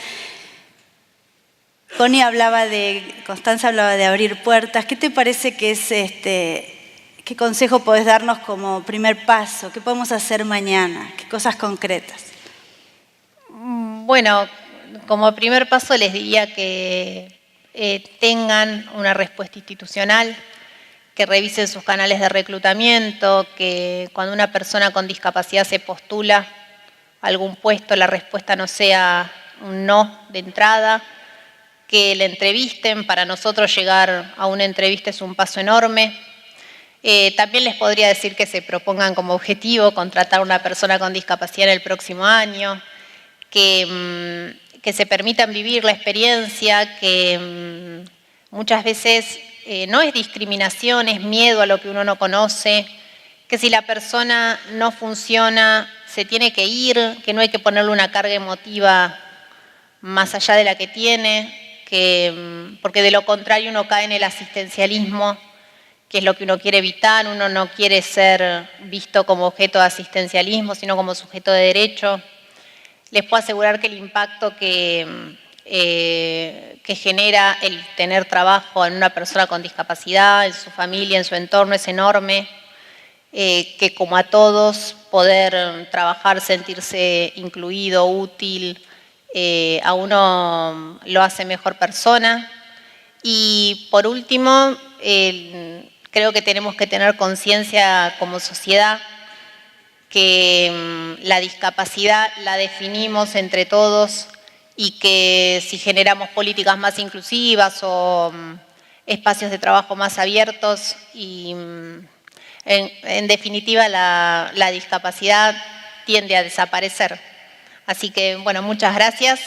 Speaker 4: Constanza hablaba de abrir puertas. ¿Qué te parece que es qué consejo podés darnos como primer paso? ¿Qué podemos hacer mañana? ¿Qué cosas concretas?
Speaker 5: Bueno, como primer paso les diría que tengan una respuesta institucional, que revisen sus canales de reclutamiento, que cuando una persona con discapacidad se postula a algún puesto, la respuesta no sea un no de entrada, que le entrevisten. Para nosotros llegar a una entrevista es un paso enorme. También les podría decir que se propongan como objetivo contratar a una persona con discapacidad en el próximo año, que se permitan vivir la experiencia, que muchas veces no es discriminación, es miedo a lo que uno no conoce, que si la persona no funciona se tiene que ir, que no hay que ponerle una carga emotiva más allá de la que tiene, porque de lo contrario uno cae en el asistencialismo, que es lo que uno quiere evitar. Uno no quiere ser visto como objeto de asistencialismo, sino como sujeto de derecho. Les puedo asegurar que el impacto que genera el tener trabajo en una persona con discapacidad, en su familia, en su entorno, es enorme. Que como a todos, poder trabajar, sentirse incluido, útil, a uno lo hace mejor persona. Y por último, creo que tenemos que tener conciencia como sociedad que la discapacidad la definimos entre todos y que si generamos políticas más inclusivas o espacios de trabajo más abiertos y en definitiva la discapacidad tiende a desaparecer. Así que, bueno, muchas gracias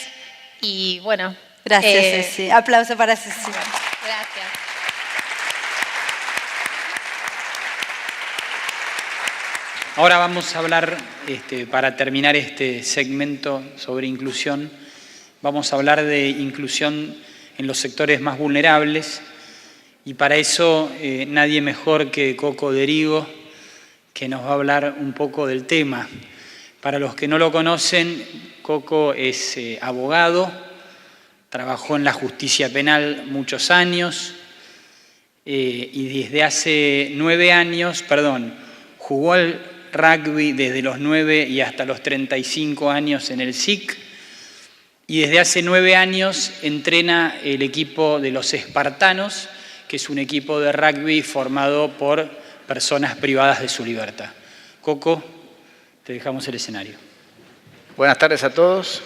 Speaker 5: y bueno.
Speaker 4: Gracias, Ceci. Aplauso para Ceci.
Speaker 5: Gracias.
Speaker 2: Ahora vamos a hablar, para terminar este segmento sobre inclusión, vamos a hablar de inclusión en los sectores más vulnerables y para eso nadie mejor que Coco Derigo, que nos va a hablar un poco del tema. Para los que no lo conocen, Coco es abogado, trabajó en la justicia penal muchos años y desde hace 9 años, jugó al rugby desde los 9 y hasta los 35 años en el SIC y desde hace 9 años entrena el equipo de los Espartanos, que es un equipo de rugby formado por personas privadas de su libertad. Coco, te dejamos el escenario.
Speaker 6: Buenas tardes a todos.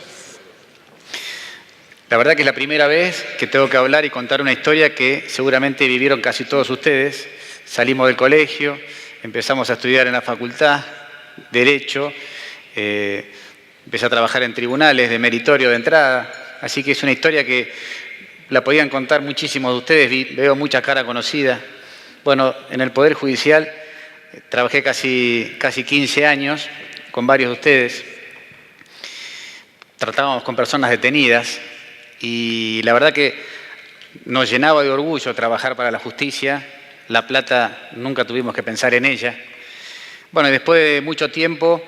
Speaker 6: La verdad que es la primera vez que tengo que hablar y contar una historia que seguramente vivieron casi todos ustedes. Salimos del colegio, empezamos a estudiar en la facultad, Derecho, empecé a trabajar en tribunales de meritorio de entrada, así que es una historia que la podían contar muchísimos de ustedes, veo mucha cara conocida. Bueno, en el Poder Judicial trabajé casi 15 años con varios de ustedes. Tratábamos con personas detenidas y la verdad que nos llenaba de orgullo trabajar para la justicia. La plata nunca tuvimos que pensar en ella. Bueno, y después de mucho tiempo,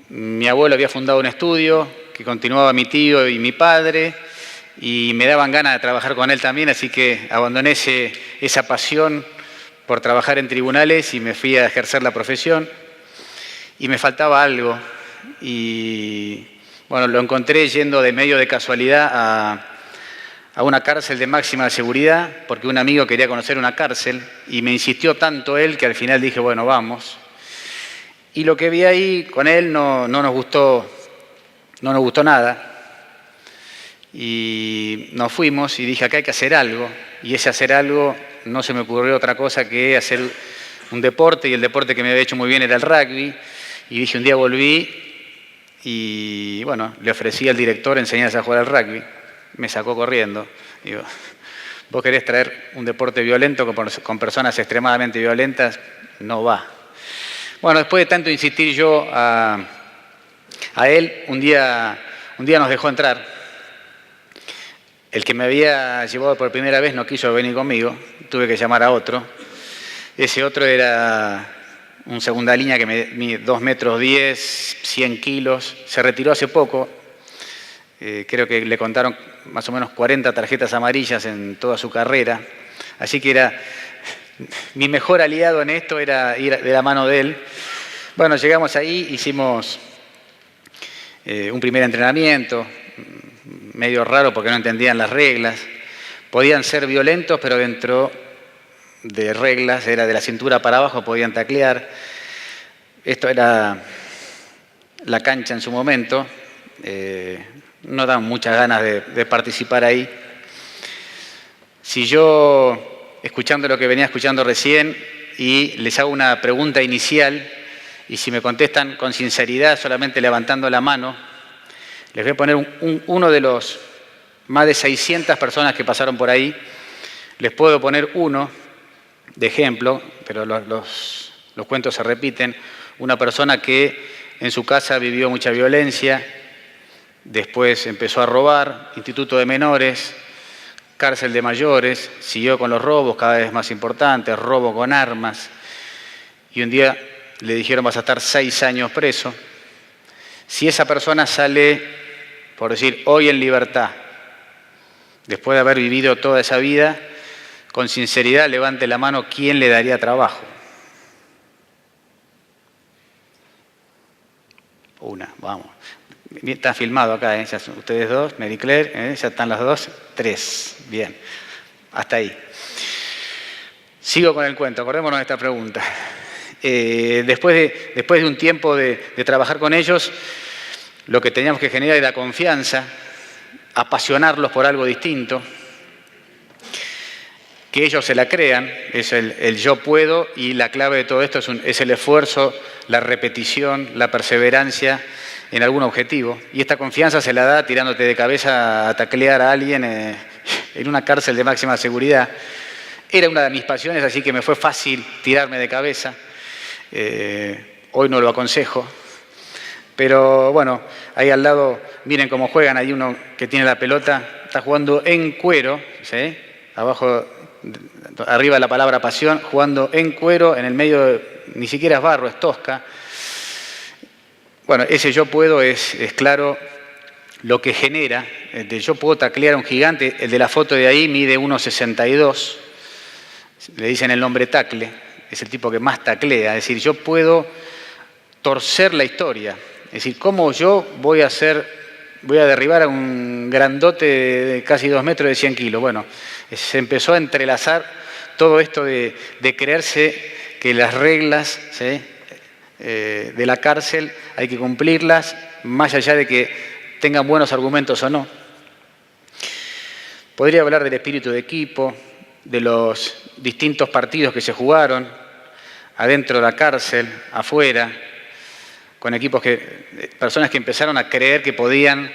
Speaker 6: mi abuelo había fundado un estudio que continuaba mi tío y mi padre y me daban ganas de trabajar con él también, así que abandoné esa pasión por trabajar en tribunales y me fui a ejercer la profesión y me faltaba algo y bueno, lo encontré yendo de medio de casualidad a una cárcel de máxima seguridad porque un amigo quería conocer una cárcel y me insistió tanto él que al final dije, bueno, vamos. Y lo que vi ahí con él no nos gustó nada. Y nos fuimos y dije, acá hay que hacer algo. Y ese hacer algo no se me ocurrió otra cosa que hacer un deporte y el deporte que me había hecho muy bien era el rugby. Y dije, un día volví y bueno, le ofrecí al director enseñarse a jugar al rugby. Me sacó corriendo. Digo, vos querés traer un deporte violento con personas extremadamente violentas, no va. Bueno, después de tanto insistir yo a él, un día nos dejó entrar. El que me había llevado por primera vez no quiso venir conmigo, tuve que llamar a otro. Ese otro era un segunda línea que me 2 metros 10, 100 kilos, se retiró hace poco. Creo que le contaron más o menos 40 tarjetas amarillas en toda su carrera. Así que era mi mejor aliado en esto, era ir de la mano de él. Bueno, llegamos ahí, hicimos un primer entrenamiento, medio raro porque no entendían las reglas. Podían ser violentos, pero dentro de reglas, era de la cintura para abajo, podían taclear. Esto era la cancha en su momento. No dan muchas ganas de participar ahí. Si yo, escuchando lo que venía escuchando recién, y les hago una pregunta inicial, y si me contestan con sinceridad, solamente levantando la mano, les voy a poner uno de los más de 600 personas que pasaron por ahí. Les puedo poner uno de ejemplo, pero los cuentos se repiten. Una persona que en su casa vivió mucha violencia, después empezó a robar, instituto de menores, cárcel de mayores, siguió con los robos cada vez más importantes, robo con armas, y un día le dijeron vas a estar 6 años preso. Si esa persona sale, por decir, hoy en libertad, después de haber vivido toda esa vida, con sinceridad levante la mano, ¿quién le daría trabajo? Una, vamos. Está filmado acá, ¿eh? Ya son ustedes dos, Mary Claire, ya están las dos, 3. Bien, hasta ahí. Sigo con el cuento, acordémonos de esta pregunta. Después de un tiempo de trabajar con ellos, lo que teníamos que generar era confianza, apasionarlos por algo distinto, que ellos se la crean, es el yo puedo, y la clave de todo esto es el esfuerzo, la repetición, la perseverancia en algún objetivo. Y esta confianza se la da tirándote de cabeza a taclear a alguien en una cárcel de máxima seguridad. Era una de mis pasiones, así que me fue fácil tirarme de cabeza. Hoy no lo aconsejo. Pero bueno, ahí al lado, miren cómo juegan, hay uno que tiene la pelota, está jugando en cuero, ¿sí? Abajo, arriba la palabra pasión, jugando en cuero, en el medio, ni siquiera es barro, es tosca. Bueno, ese yo puedo es claro lo que genera. Yo puedo taclear a un gigante, el de la foto de ahí mide 1,62, le dicen el nombre tacle, es el tipo que más taclea, es decir, yo puedo torcer la historia. Es decir, ¿cómo yo voy a derribar a un grandote de casi 2 metros de 100 kilos? Bueno, se empezó a entrelazar todo esto de creerse que las reglas, ¿sí?, de la cárcel hay que cumplirlas, más allá de que tengan buenos argumentos o no. Podría hablar del espíritu de equipo, de los distintos partidos que se jugaron, adentro de la cárcel, afuera, con personas que empezaron a creer que podían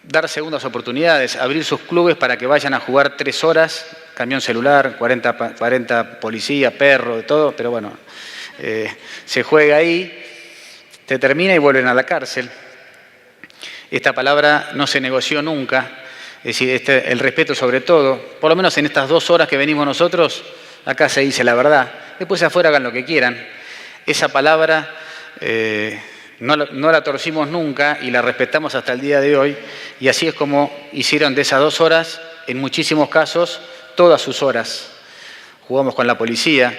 Speaker 6: dar segundas oportunidades, abrir sus clubes para que vayan a jugar 3 horas, camión celular, 40 policía, perro, de todo, pero bueno, se juega ahí, se termina y vuelven a la cárcel. Esta palabra no se negoció nunca, es decir, el respeto sobre todo, por lo menos en estas 2 horas que venimos nosotros, acá se dice la verdad, después afuera hagan lo que quieran. Esa palabra no la torcimos nunca y la respetamos hasta el día de hoy, y así es como hicieron de esas 2 horas, en muchísimos casos, todas sus horas. Jugamos con la policía,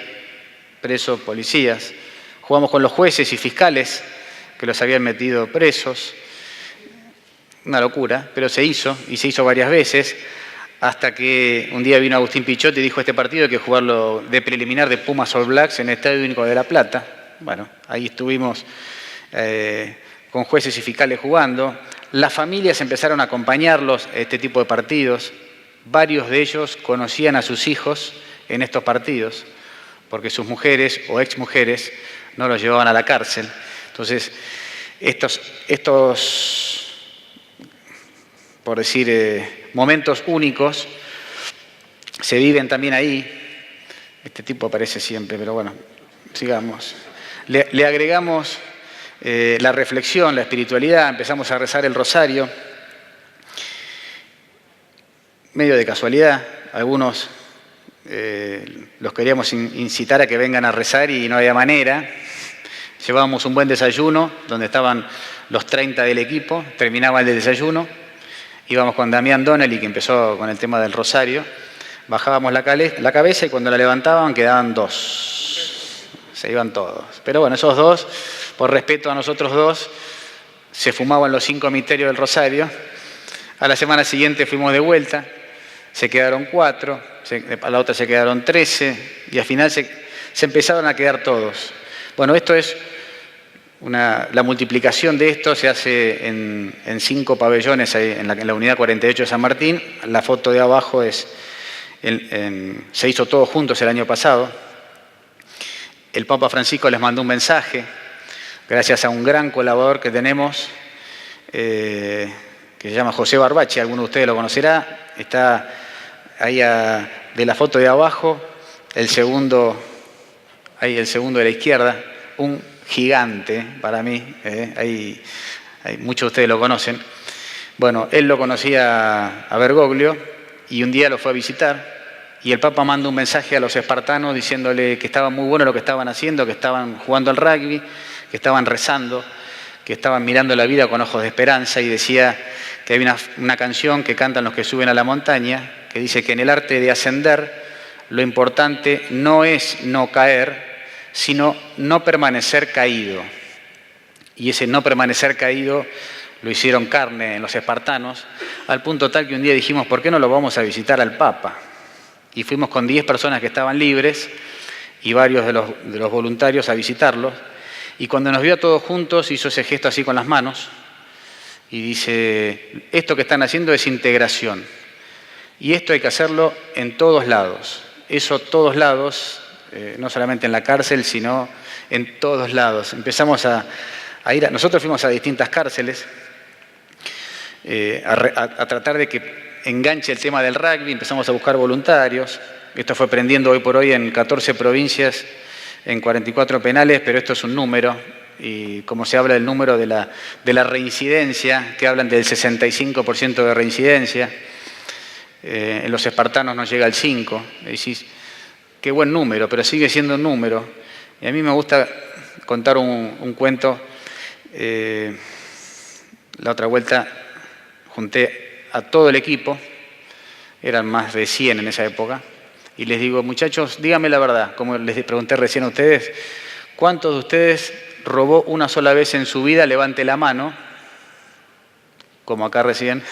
Speaker 6: presos, policías, jugamos con los jueces y fiscales que los habían metido presos. Una locura, pero se hizo, y se hizo varias veces, hasta que un día vino Agustín Pichot y dijo: este partido hay que jugarlo de preliminar de Pumas All Blacks en el Estadio Único de La Plata. Bueno, ahí estuvimos con jueces y fiscales jugando. Las familias empezaron a acompañarlos a este tipo de partidos. Varios de ellos conocían a sus hijos en estos partidos, porque sus mujeres o exmujeres no los llevaban a la cárcel. Entonces, estos por decir, momentos únicos se viven también ahí. Este tipo aparece siempre, pero bueno, sigamos. Le agregamos la reflexión, la espiritualidad, empezamos a rezar el rosario. Medio de casualidad, algunos los queríamos incitar a que vengan a rezar y no había manera. Llevábamos un buen desayuno, donde estaban los 30 del equipo, terminaba el desayuno, íbamos con Damián Donnelly, que empezó con el tema del rosario, bajábamos la cabeza y cuando la levantaban quedaban 2, se iban todos. Pero bueno, esos 2, por respeto a nosotros 2, se fumaban los 5 misterios del rosario. A la semana siguiente fuimos de vuelta, se quedaron 4, a la otra se quedaron 13 y al final se empezaron a quedar todos. Bueno, esto es la multiplicación de esto se hace en 5 pabellones en la unidad 48 de San Martín. La foto de abajo se hizo todos juntos el año pasado. El Papa Francisco les mandó un mensaje, gracias a un gran colaborador que tenemos, que se llama José Barbachi, alguno de ustedes lo conocerá. Está ahí de la foto de abajo, el segundo de la izquierda, un gigante para mí, muchos de ustedes lo conocen. Bueno, él lo conocía a Bergoglio y un día lo fue a visitar y el Papa manda un mensaje a los espartanos diciéndole que estaba muy bueno lo que estaban haciendo, que estaban jugando al rugby, que estaban rezando, que estaban mirando la vida con ojos de esperanza, y decía que hay una canción que cantan los que suben a la montaña, que dice que en el arte de ascender lo importante no es no caer, sino no permanecer caído. Y ese no permanecer caído lo hicieron carne en los espartanos, al punto tal que un día dijimos, ¿por qué no lo vamos a visitar al Papa? Y fuimos con 10 personas que estaban libres y varios de los voluntarios a visitarlos. Y cuando nos vio a todos juntos, hizo ese gesto así con las manos y dice, esto que están haciendo es integración. Y esto hay que hacerlo en todos lados. Eso todos lados, no solamente en la cárcel, sino en todos lados. Empezamos a ir, nosotros fuimos a distintas cárceles a tratar de que enganche el tema del rugby, empezamos a buscar voluntarios. Esto fue prendiendo hoy por hoy en 14 provincias, en 44 penales, pero esto es un número, y como se habla del número de la reincidencia, que hablan del 65% de reincidencia, en los espartanos no llega al 5%, decís, qué buen número, pero sigue siendo un número. Y a mí me gusta contar un cuento. La otra vuelta junté a todo el equipo, eran más de 100 en esa época, y les digo, muchachos, díganme la verdad, como les pregunté recién a ustedes, ¿cuántos de ustedes robó una sola vez en su vida? Levante la mano. Como acá recién,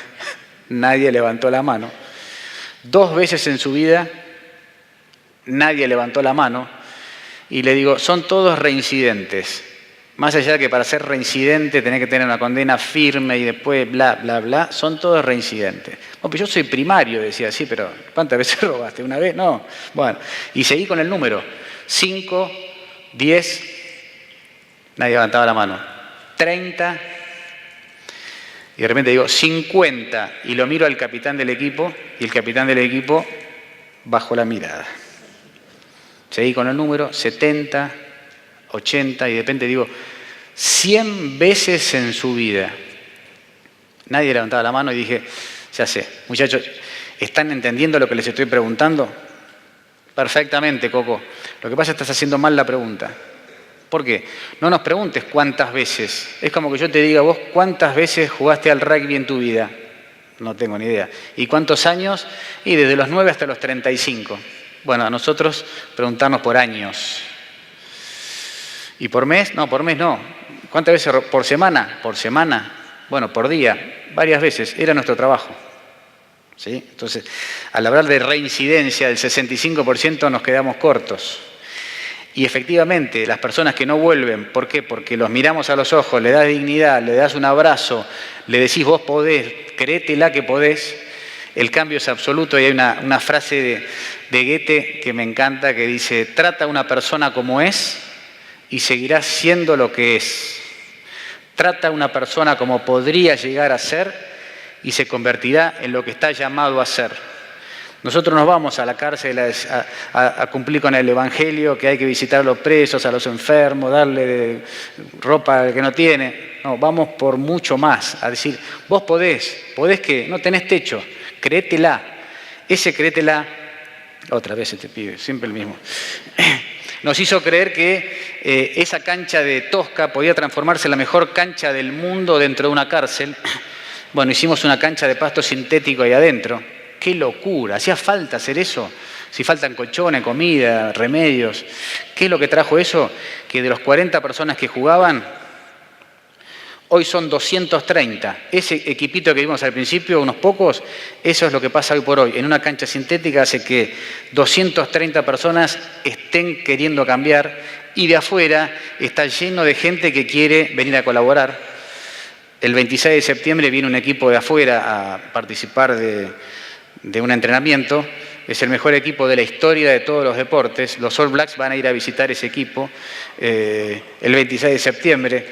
Speaker 6: nadie levantó la mano. 2 veces en su vida, nadie levantó la mano. Y le digo, son todos reincidentes. Más allá de que para ser reincidente tenés que tener una condena firme y después bla, bla, bla, son todos reincidentes. Bueno, pues yo soy primario, decía, sí, pero ¿cuántas veces robaste? ¿Una vez? No. Bueno, y seguí con el número. 5, 10, nadie levantaba la mano. 30, y de repente digo 50, y lo miro al capitán del equipo, y el capitán del equipo bajó la mirada. Seguí con el número, 70, 80, y de repente digo 100 veces en su vida. Nadie levantaba la mano y dije, ya sé, muchachos, ¿están entendiendo lo que les estoy preguntando? Perfectamente, Coco. Lo que pasa es que estás haciendo mal la pregunta. ¿Por qué? No nos preguntes cuántas veces. Es como que yo te diga, vos, ¿cuántas veces jugaste al rugby en tu vida? No tengo ni idea. ¿Y cuántos años? Y desde los 9 hasta los 35. Bueno, a nosotros preguntarnos por años. ¿Y por mes? No, por mes no. ¿Cuántas veces por semana? Por semana. Bueno, por día. Varias veces. Era nuestro trabajo. ¿Sí? Entonces, al hablar de reincidencia del 65% nos quedamos cortos. Y efectivamente, las personas que no vuelven, ¿por qué? Porque los miramos a los ojos, le das dignidad, le das un abrazo, le decís vos podés, créetela que podés, el cambio es absoluto. Y hay una frase de Goethe que me encanta, que dice, trata a una persona como es y seguirá siendo lo que es. Trata a una persona como podría llegar a ser y se convertirá en lo que está llamado a ser. Nosotros nos vamos a la cárcel a cumplir con el Evangelio, que hay que visitar a los presos, a los enfermos, darle ropa al que no tiene. No, vamos por mucho más, a decir, vos podés que no tenés techo, créetela. Ese créetela, otra vez este pibe, siempre el mismo, nos hizo creer que esa cancha de Tosca podía transformarse en la mejor cancha del mundo dentro de una cárcel. Bueno, hicimos una cancha de pasto sintético ahí adentro. ¡Qué locura! ¿Hacía falta hacer eso? Si faltan colchones, comida, remedios. ¿Qué es lo que trajo eso? Que de los 40 personas que jugaban, hoy son 230. Ese equipito que vimos al principio, unos pocos, eso es lo que pasa hoy por hoy. En una cancha sintética hace que 230 personas estén queriendo cambiar y de afuera está lleno de gente que quiere venir a colaborar. El 26 de septiembre viene un equipo de afuera a participar de un entrenamiento. Es el mejor equipo de la historia de todos los deportes. Los All Blacks van a ir a visitar ese equipo el 26 de septiembre.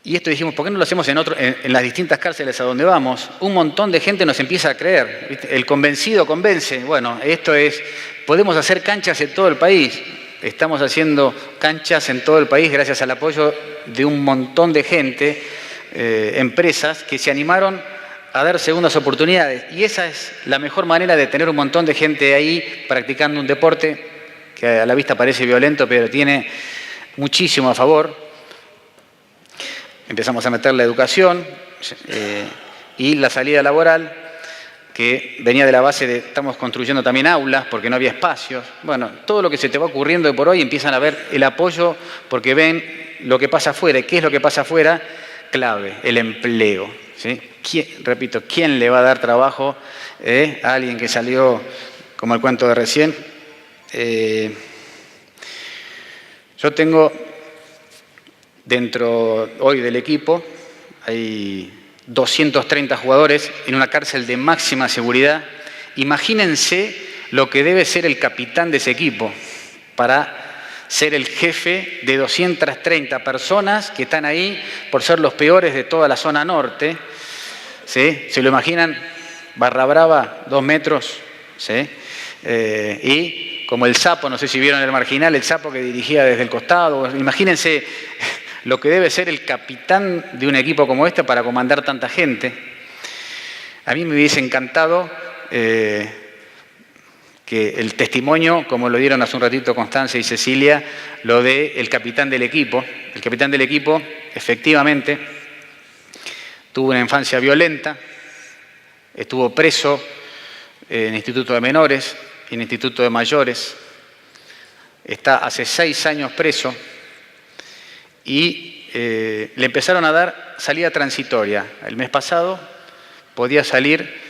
Speaker 6: Y esto dijimos, ¿por qué no lo hacemos en las distintas cárceles a donde vamos? Un montón de gente nos empieza a creer. El convencido convence. Bueno, esto es, podemos hacer canchas en todo el país. Estamos haciendo canchas en todo el país gracias al apoyo de un montón de gente, empresas que se animaron a dar segundas oportunidades. Y esa es la mejor manera de tener un montón de gente ahí practicando un deporte que a la vista parece violento, pero tiene muchísimo a favor. Empezamos a meter la educación y la salida laboral, que venía de la base de estamos construyendo también aulas porque no había espacios. Bueno, todo lo que se te va ocurriendo de por hoy empiezan a ver el apoyo porque ven lo que pasa afuera. ¿Qué es lo que pasa afuera? Clave, el empleo. ¿Sí? Repito, ¿quién le va a dar trabajo a alguien que salió, como el cuento de recién? Yo tengo dentro hoy del equipo, hay 230 jugadores en una cárcel de máxima seguridad. Imagínense lo que debe ser el capitán de ese equipo para ser el jefe de 230 personas que están ahí por ser los peores de toda la zona norte. ¿Sí? ¿Se lo imaginan? Barra brava, 2 metros. ¿Sí? Y como el sapo, no sé si vieron El Marginal, el sapo que dirigía desde el costado. Imagínense lo que debe ser el capitán de un equipo como este para comandar tanta gente. A mí me hubiese encantado que el testimonio, como lo dieron hace un ratito Constancia y Cecilia, lo de el capitán del equipo. El capitán del equipo, efectivamente, tuvo una infancia violenta, estuvo preso en Instituto de Menores, en Instituto de Mayores, está hace 6 años preso, y le empezaron a dar salida transitoria. El mes pasado podía salir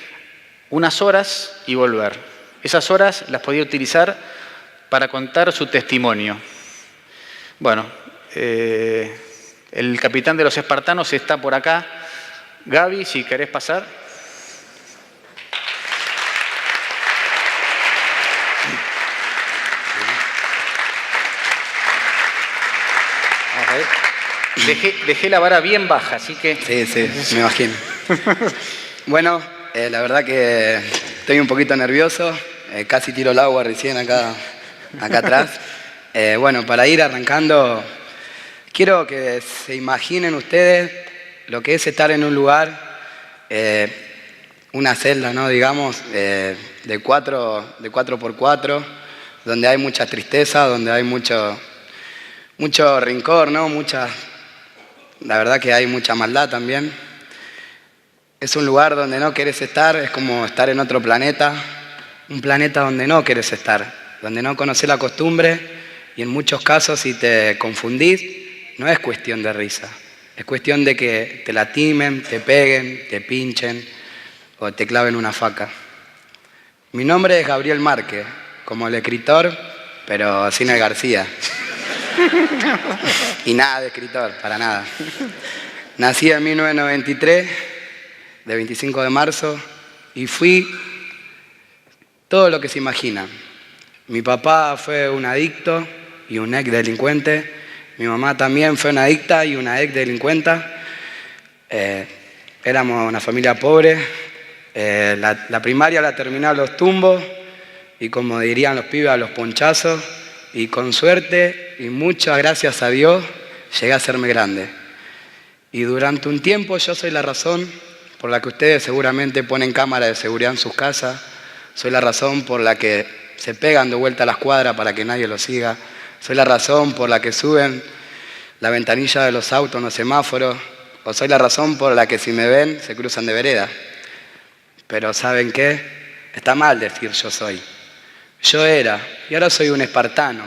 Speaker 6: unas horas y volver. Esas horas las podía utilizar para contar su testimonio. Bueno, el capitán de los espartanos está por acá. Gaby, si querés pasar. Dejé la vara bien baja, así que...
Speaker 7: Sí, me imagino. Bueno, la verdad que estoy un poquito nervioso, casi tiro el agua recién acá atrás. Bueno, para ir arrancando, quiero que se imaginen ustedes lo que es estar en un lugar, una celda, ¿no? Digamos, de 4x4, donde hay mucha tristeza, donde hay mucho rencor, ¿no? La verdad que hay mucha maldad también. Es un lugar donde no querés estar, es como estar en otro planeta, un planeta donde no querés estar, donde no conocés la costumbre y en muchos casos si te confundís, no es cuestión de risa, es cuestión de que te lastimen, te peguen, te pinchen o te claven una faca. Mi nombre es Gabriel Márquez, como el escritor, pero sin el García. Y nada de escritor, para nada. Nací en 1993, de 25 de marzo, y fui todo lo que se imagina. Mi papá fue un adicto y un ex delincuente. Mi mamá también fue una adicta y una ex delincuenta. Éramos una familia pobre. La primaria la terminé a los tumbos y, como dirían los pibes, a los ponchazos. Y con suerte y muchas gracias a Dios llegué a hacerme grande. Y durante un tiempo yo soy la razón por la que ustedes seguramente ponen cámara de seguridad en sus casas. Soy la razón por la que se pegan de vuelta a las cuadras para que nadie los siga. Soy la razón por la que suben la ventanilla de los autos en los semáforos. O soy la razón por la que si me ven se cruzan de vereda. Pero ¿saben qué? Está mal decir yo soy. Yo era, y ahora soy un espartano.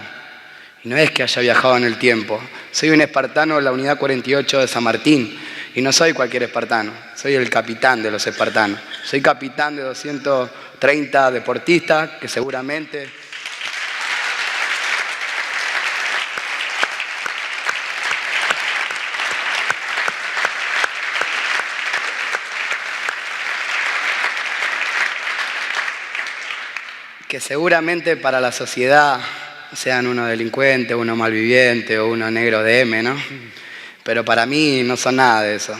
Speaker 7: Y no es que haya viajado en el tiempo. Soy un espartano de la unidad 48 de San Martín. Y no soy cualquier espartano. Soy el capitán de los espartanos. Soy capitán de 230 deportistas que seguramente... que seguramente para la sociedad sean uno delincuente, uno malviviente o uno negro de M, ¿no? Pero para mí no son nada de eso.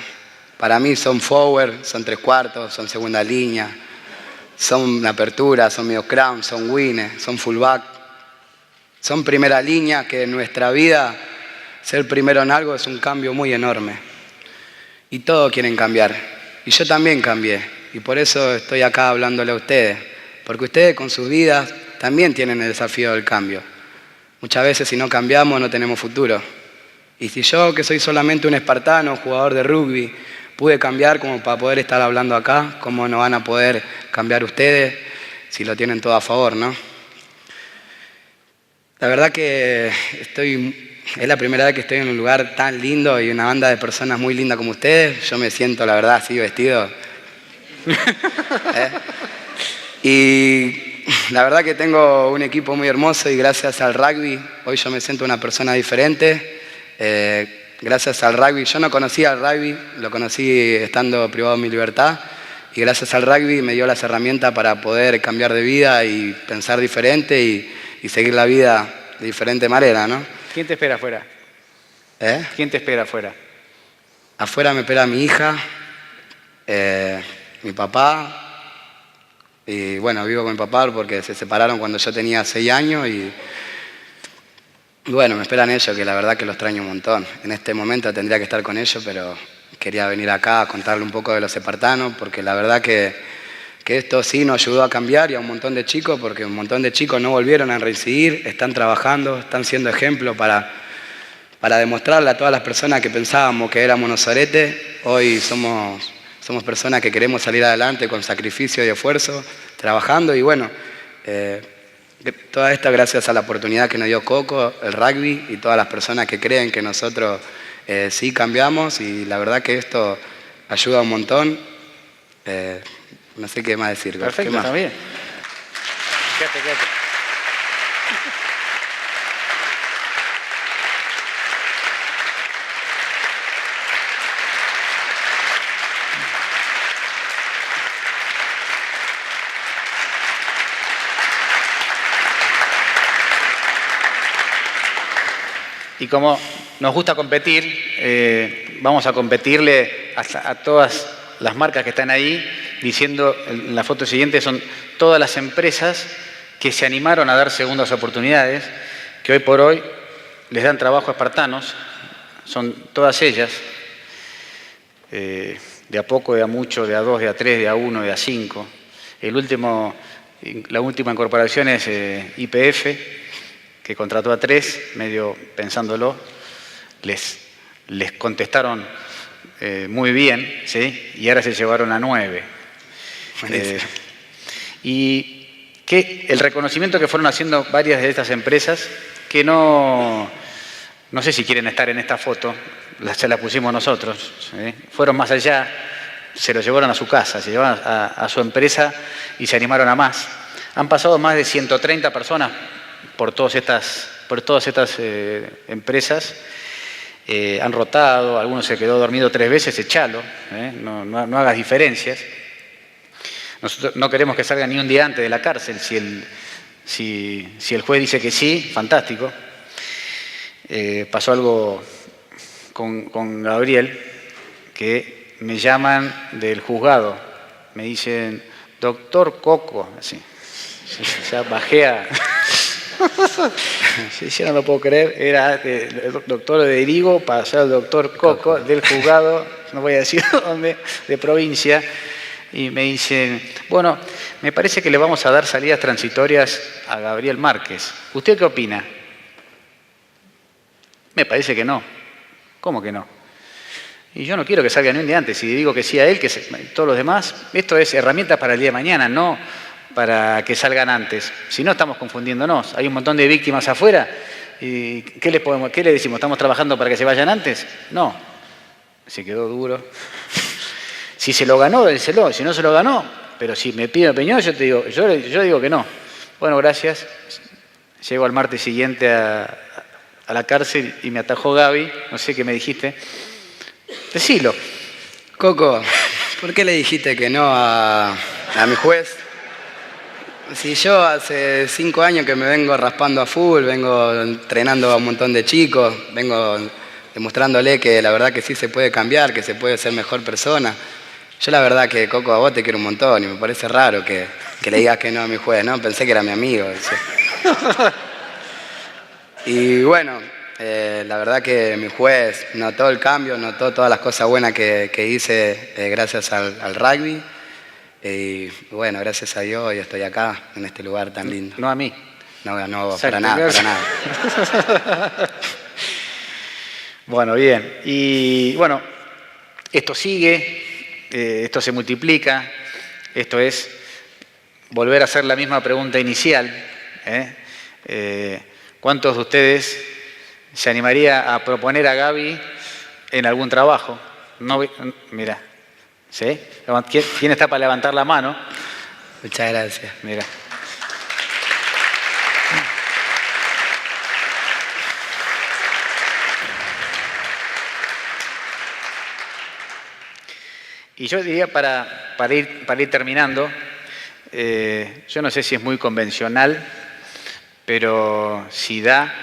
Speaker 7: Para mí son forward, son 3/4, son segunda línea, son apertura, son medio crown, son winner, son fullback. son primera línea, que en nuestra vida ser primero en algo es un cambio muy enorme. Y todos quieren cambiar. Y yo también cambié. Y por eso estoy acá hablándole a ustedes. Porque ustedes con sus vidas también tienen el desafío del cambio. Muchas veces si no cambiamos no tenemos futuro. Y si yo, que soy solamente un espartano, jugador de rugby, pude cambiar como para poder estar hablando acá, ¿cómo no van a poder cambiar ustedes si lo tienen todo a favor, no? La verdad que es la primera vez que estoy en un lugar tan lindo y una banda de personas muy linda como ustedes. Yo me siento, la verdad, así vestido. Y la verdad que tengo un equipo muy hermoso y gracias al rugby, hoy yo me siento una persona diferente. Gracias al rugby, yo no conocía el rugby, lo conocí estando privado de mi libertad. Y gracias al rugby me dio las herramientas para poder cambiar de vida y pensar diferente y seguir la vida de diferente manera, ¿no?
Speaker 6: ¿Quién te espera afuera? ¿Quién te espera afuera?
Speaker 7: Afuera me espera mi hija, mi papá, y bueno, vivo con mi papá porque se separaron cuando yo tenía 6 años y bueno, me esperan ellos, que la verdad que los extraño un montón. En este momento tendría que estar con ellos, pero quería venir acá a contarle un poco de los espartanos, porque la verdad que esto sí nos ayudó a cambiar y a un montón de chicos, porque un montón de chicos no volvieron a reincidir, están trabajando, están siendo ejemplo para demostrarle a todas las personas que pensábamos que éramos unos soretes. Hoy somos personas que queremos salir adelante con sacrificio y esfuerzo, trabajando y bueno, todo esto gracias a la oportunidad que nos dio Coco, el rugby y todas las personas que creen que nosotros sí cambiamos y la verdad que esto ayuda un montón. No sé qué más decir.
Speaker 6: Perfecto,
Speaker 7: ¿Qué más?
Speaker 6: está bien. Quédate. Y como nos gusta competir, vamos a competirle a todas las marcas que están ahí, diciendo en la foto siguiente, son todas las empresas que se animaron a dar segundas oportunidades, que hoy por hoy les dan trabajo a espartanos, son todas ellas, de a poco, de a mucho, de a 2, de a 3, de a 1, de a 5. La última incorporación es YPF, que contrató a 3, medio pensándolo, les contestaron muy bien, ¿sí? Y ahora se llevaron a 9. Y que el reconocimiento que fueron haciendo varias de estas empresas, que no sé si quieren estar en esta foto, se la pusimos nosotros, ¿sí? Fueron más allá, se lo llevaron a su casa, se llevaron a su empresa y se animaron a más. Han pasado más de 130 personas por todas estas empresas. Han rotado, algunos se quedó dormido 3 veces, echalo, no hagas diferencias. Nosotros no queremos que salga ni un día antes de la cárcel. Si el juez dice que sí, fantástico. Pasó algo con Gabriel, que me llaman del juzgado, me dicen, doctor Coco, así. Ya bajé a... Yo no lo puedo creer, era el doctor Derigo, pasó al doctor Coco del juzgado, no voy a decir dónde, de provincia, y me dicen, bueno, me parece que le vamos a dar salidas transitorias a Gabriel Márquez. ¿Usted qué opina? Me parece que no. ¿Cómo que no? Y yo no quiero que salga ni un día antes, si digo que sí a él, que todos los demás, esto es herramienta para el día de mañana, no para que salgan antes. Si no, estamos confundiéndonos. Hay un montón de víctimas afuera. ¿Y qué le decimos? ¿Estamos trabajando para que se vayan antes? No. Se quedó duro. Si se lo ganó, dénselo. Si no se lo ganó, pero si me pide opinión, yo digo que no. Bueno, gracias. Llego al martes siguiente a la cárcel y me atajó Gaby. No sé qué me dijiste. Decilo.
Speaker 7: Coco, ¿por qué le dijiste que no a mi juez? Si yo hace 5 años que me vengo raspando a full, vengo entrenando a un montón de chicos, vengo demostrándole que la verdad que sí se puede cambiar, que se puede ser mejor persona. Yo la verdad que, Coco, a vos te quiero un montón y me parece raro que le digas que no a mi juez, ¿no? Pensé que era mi amigo. Y bueno, la verdad que mi juez notó el cambio, notó todas las cosas buenas que hice gracias al rugby. Y bueno, gracias a Dios hoy estoy acá, en este lugar tan lindo.
Speaker 6: No a mí.
Speaker 7: No, para nada, para nada.
Speaker 6: Bueno, bien. Y bueno, esto sigue, esto se multiplica, esto es volver a hacer la misma pregunta inicial. ¿Cuántos de ustedes se animaría a proponer a Gaby en algún trabajo? No, mira, ¿sí? ¿Quién está para levantar la mano?
Speaker 7: Muchas gracias.
Speaker 6: Mira. Y yo diría, para ir terminando, yo no sé si es muy convencional, pero si da,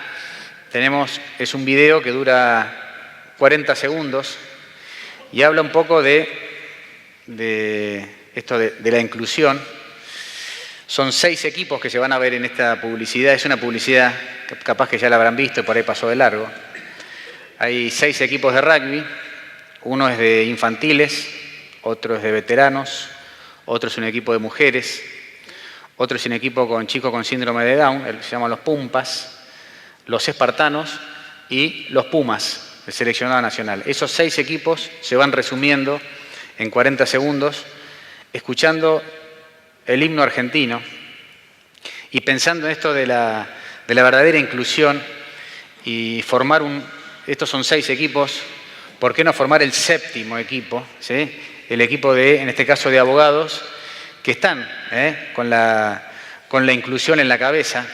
Speaker 6: es un video que dura 40 segundos y habla un poco de esto de la inclusión. Son 6 equipos que se van a ver en esta publicidad. Es una publicidad que capaz que ya la habrán visto y por ahí pasó de largo. Hay 6 equipos de rugby. Uno es de infantiles, otro es de veteranos, otro es un equipo de mujeres, otro es un equipo con chicos con síndrome de Down, se llaman los Pumpas, los Espartanos y los Pumas, el seleccionado nacional. Esos 6 equipos se van resumiendo en 40 segundos, escuchando el himno argentino y pensando en esto de la verdadera inclusión y formar estos son 6 equipos, ¿por qué no formar el 7º equipo? ¿Sí? El equipo en este caso de abogados, que están con la inclusión en la cabeza.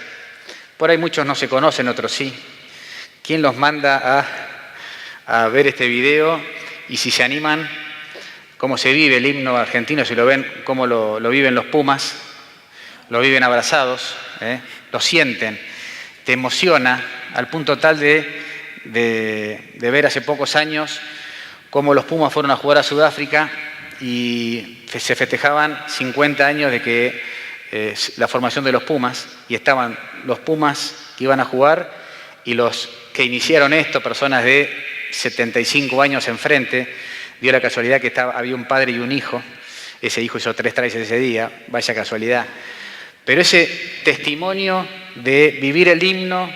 Speaker 6: Por ahí muchos no se conocen, otros sí. ¿Quién los manda a ver este video? Y si se animan, cómo se vive el himno argentino, si lo ven, cómo lo viven los Pumas, lo viven abrazados, lo sienten, te emociona al punto tal de ver hace pocos años cómo los Pumas fueron a jugar a Sudáfrica y se festejaban 50 años de que la formación de los Pumas, y estaban los Pumas que iban a jugar y los que iniciaron esto, personas de 75 años enfrente. Dio la casualidad que había un padre y un hijo. Ese hijo hizo 3 tries ese día, vaya casualidad. Pero ese testimonio de vivir el himno,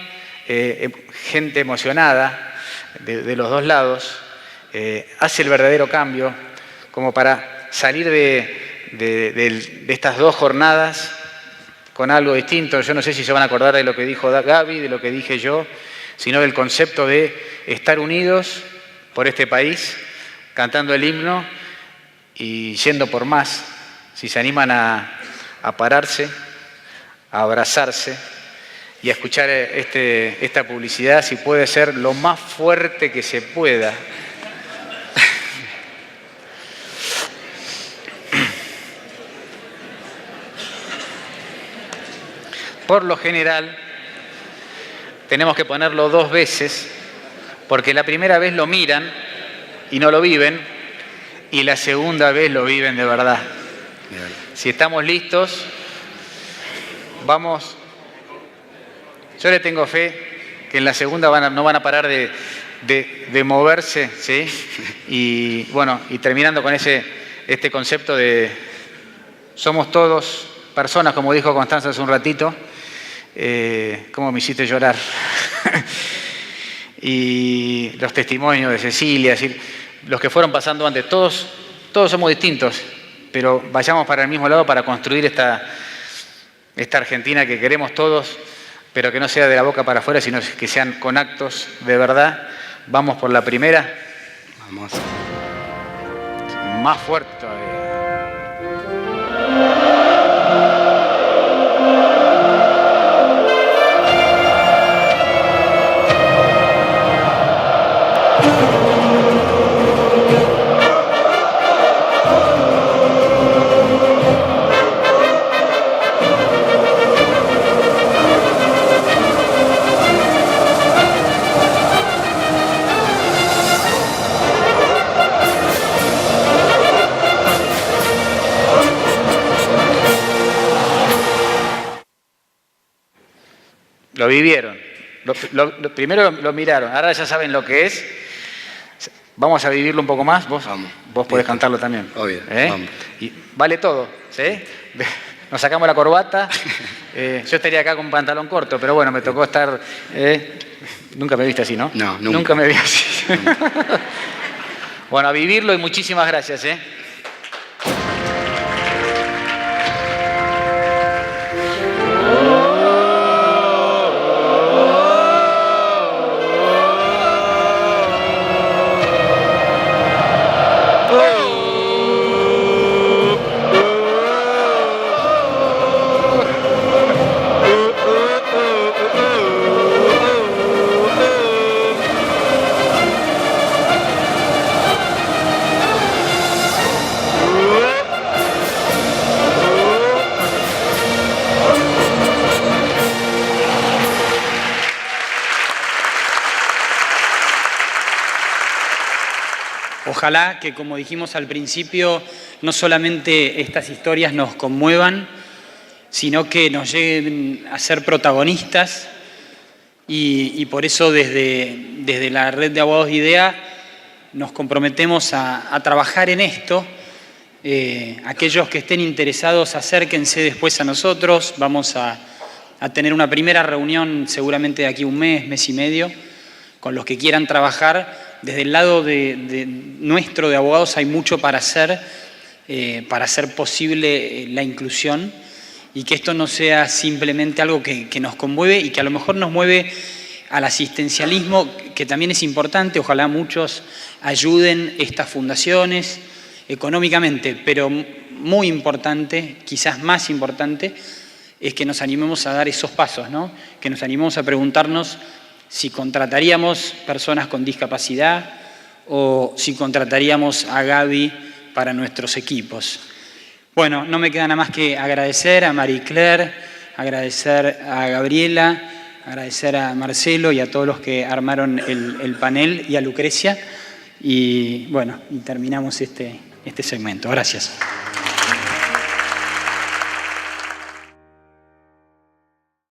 Speaker 6: gente emocionada de los dos lados, hace el verdadero cambio como para salir de estas 2 jornadas con algo distinto. Yo no sé si se van a acordar de lo que dijo Gaby, de lo que dije yo, sino del concepto de estar unidos por este país, cantando el himno y yendo por más. Si se animan a pararse, a abrazarse y a escuchar esta publicidad, si puede ser lo más fuerte que se pueda. Por lo general, tenemos que ponerlo 2 veces, porque la primera vez lo miran y no lo viven, y la segunda vez lo viven de verdad. Si estamos listos, vamos. Yo le tengo fe que en la segunda no van a parar de moverse, ¿sí? Y bueno, y terminando con este concepto de somos todos personas, como dijo Constanza hace un ratito. Cómo me hiciste llorar. Y los testimonios de Cecilia, es decir, los que fueron pasando antes, todos somos distintos, pero vayamos para el mismo lado para construir esta Argentina que queremos todos, pero que no sea de la boca para afuera, sino que sean con actos de verdad. Vamos por la primera.
Speaker 7: Vamos.
Speaker 6: Más fuerte todavía. Lo vivieron. Primero lo miraron, ahora ya saben lo que es. Vamos a vivirlo un poco más. Vos podés cantarlo también.
Speaker 7: Obvio, vamos.
Speaker 6: Y vale todo, ¿sí? Nos sacamos la corbata. Yo estaría acá con pantalón corto, pero bueno, me tocó estar... Nunca me viste así, ¿no?
Speaker 7: No, nunca.
Speaker 6: Nunca me vi así. Bueno, a vivirlo y muchísimas gracias,
Speaker 2: Ojalá que, como dijimos al principio, no solamente estas historias nos conmuevan, sino que nos lleguen a ser protagonistas y por eso desde la Red de Abogados IDEA nos comprometemos a trabajar en esto. Aquellos que estén interesados, acérquense después a nosotros. Vamos a tener una primera reunión seguramente de aquí a un mes y medio, con los que quieran trabajar. Desde el lado nuestro de abogados hay mucho para hacer posible la inclusión y que esto no sea simplemente algo que nos conmueve y que a lo mejor nos mueve al asistencialismo, que también es importante. Ojalá muchos ayuden estas fundaciones económicamente, pero muy importante, quizás más importante, es que nos animemos a dar esos pasos, ¿no? Que nos animemos a preguntarnos si contrataríamos personas con discapacidad o si contrataríamos a Gaby para nuestros equipos. Bueno, no me queda nada más que agradecer a Marie Claire, agradecer a Gabriela, agradecer a Marcelo y a todos los que armaron el panel y a Lucrecia. Y bueno, y terminamos este segmento. Gracias.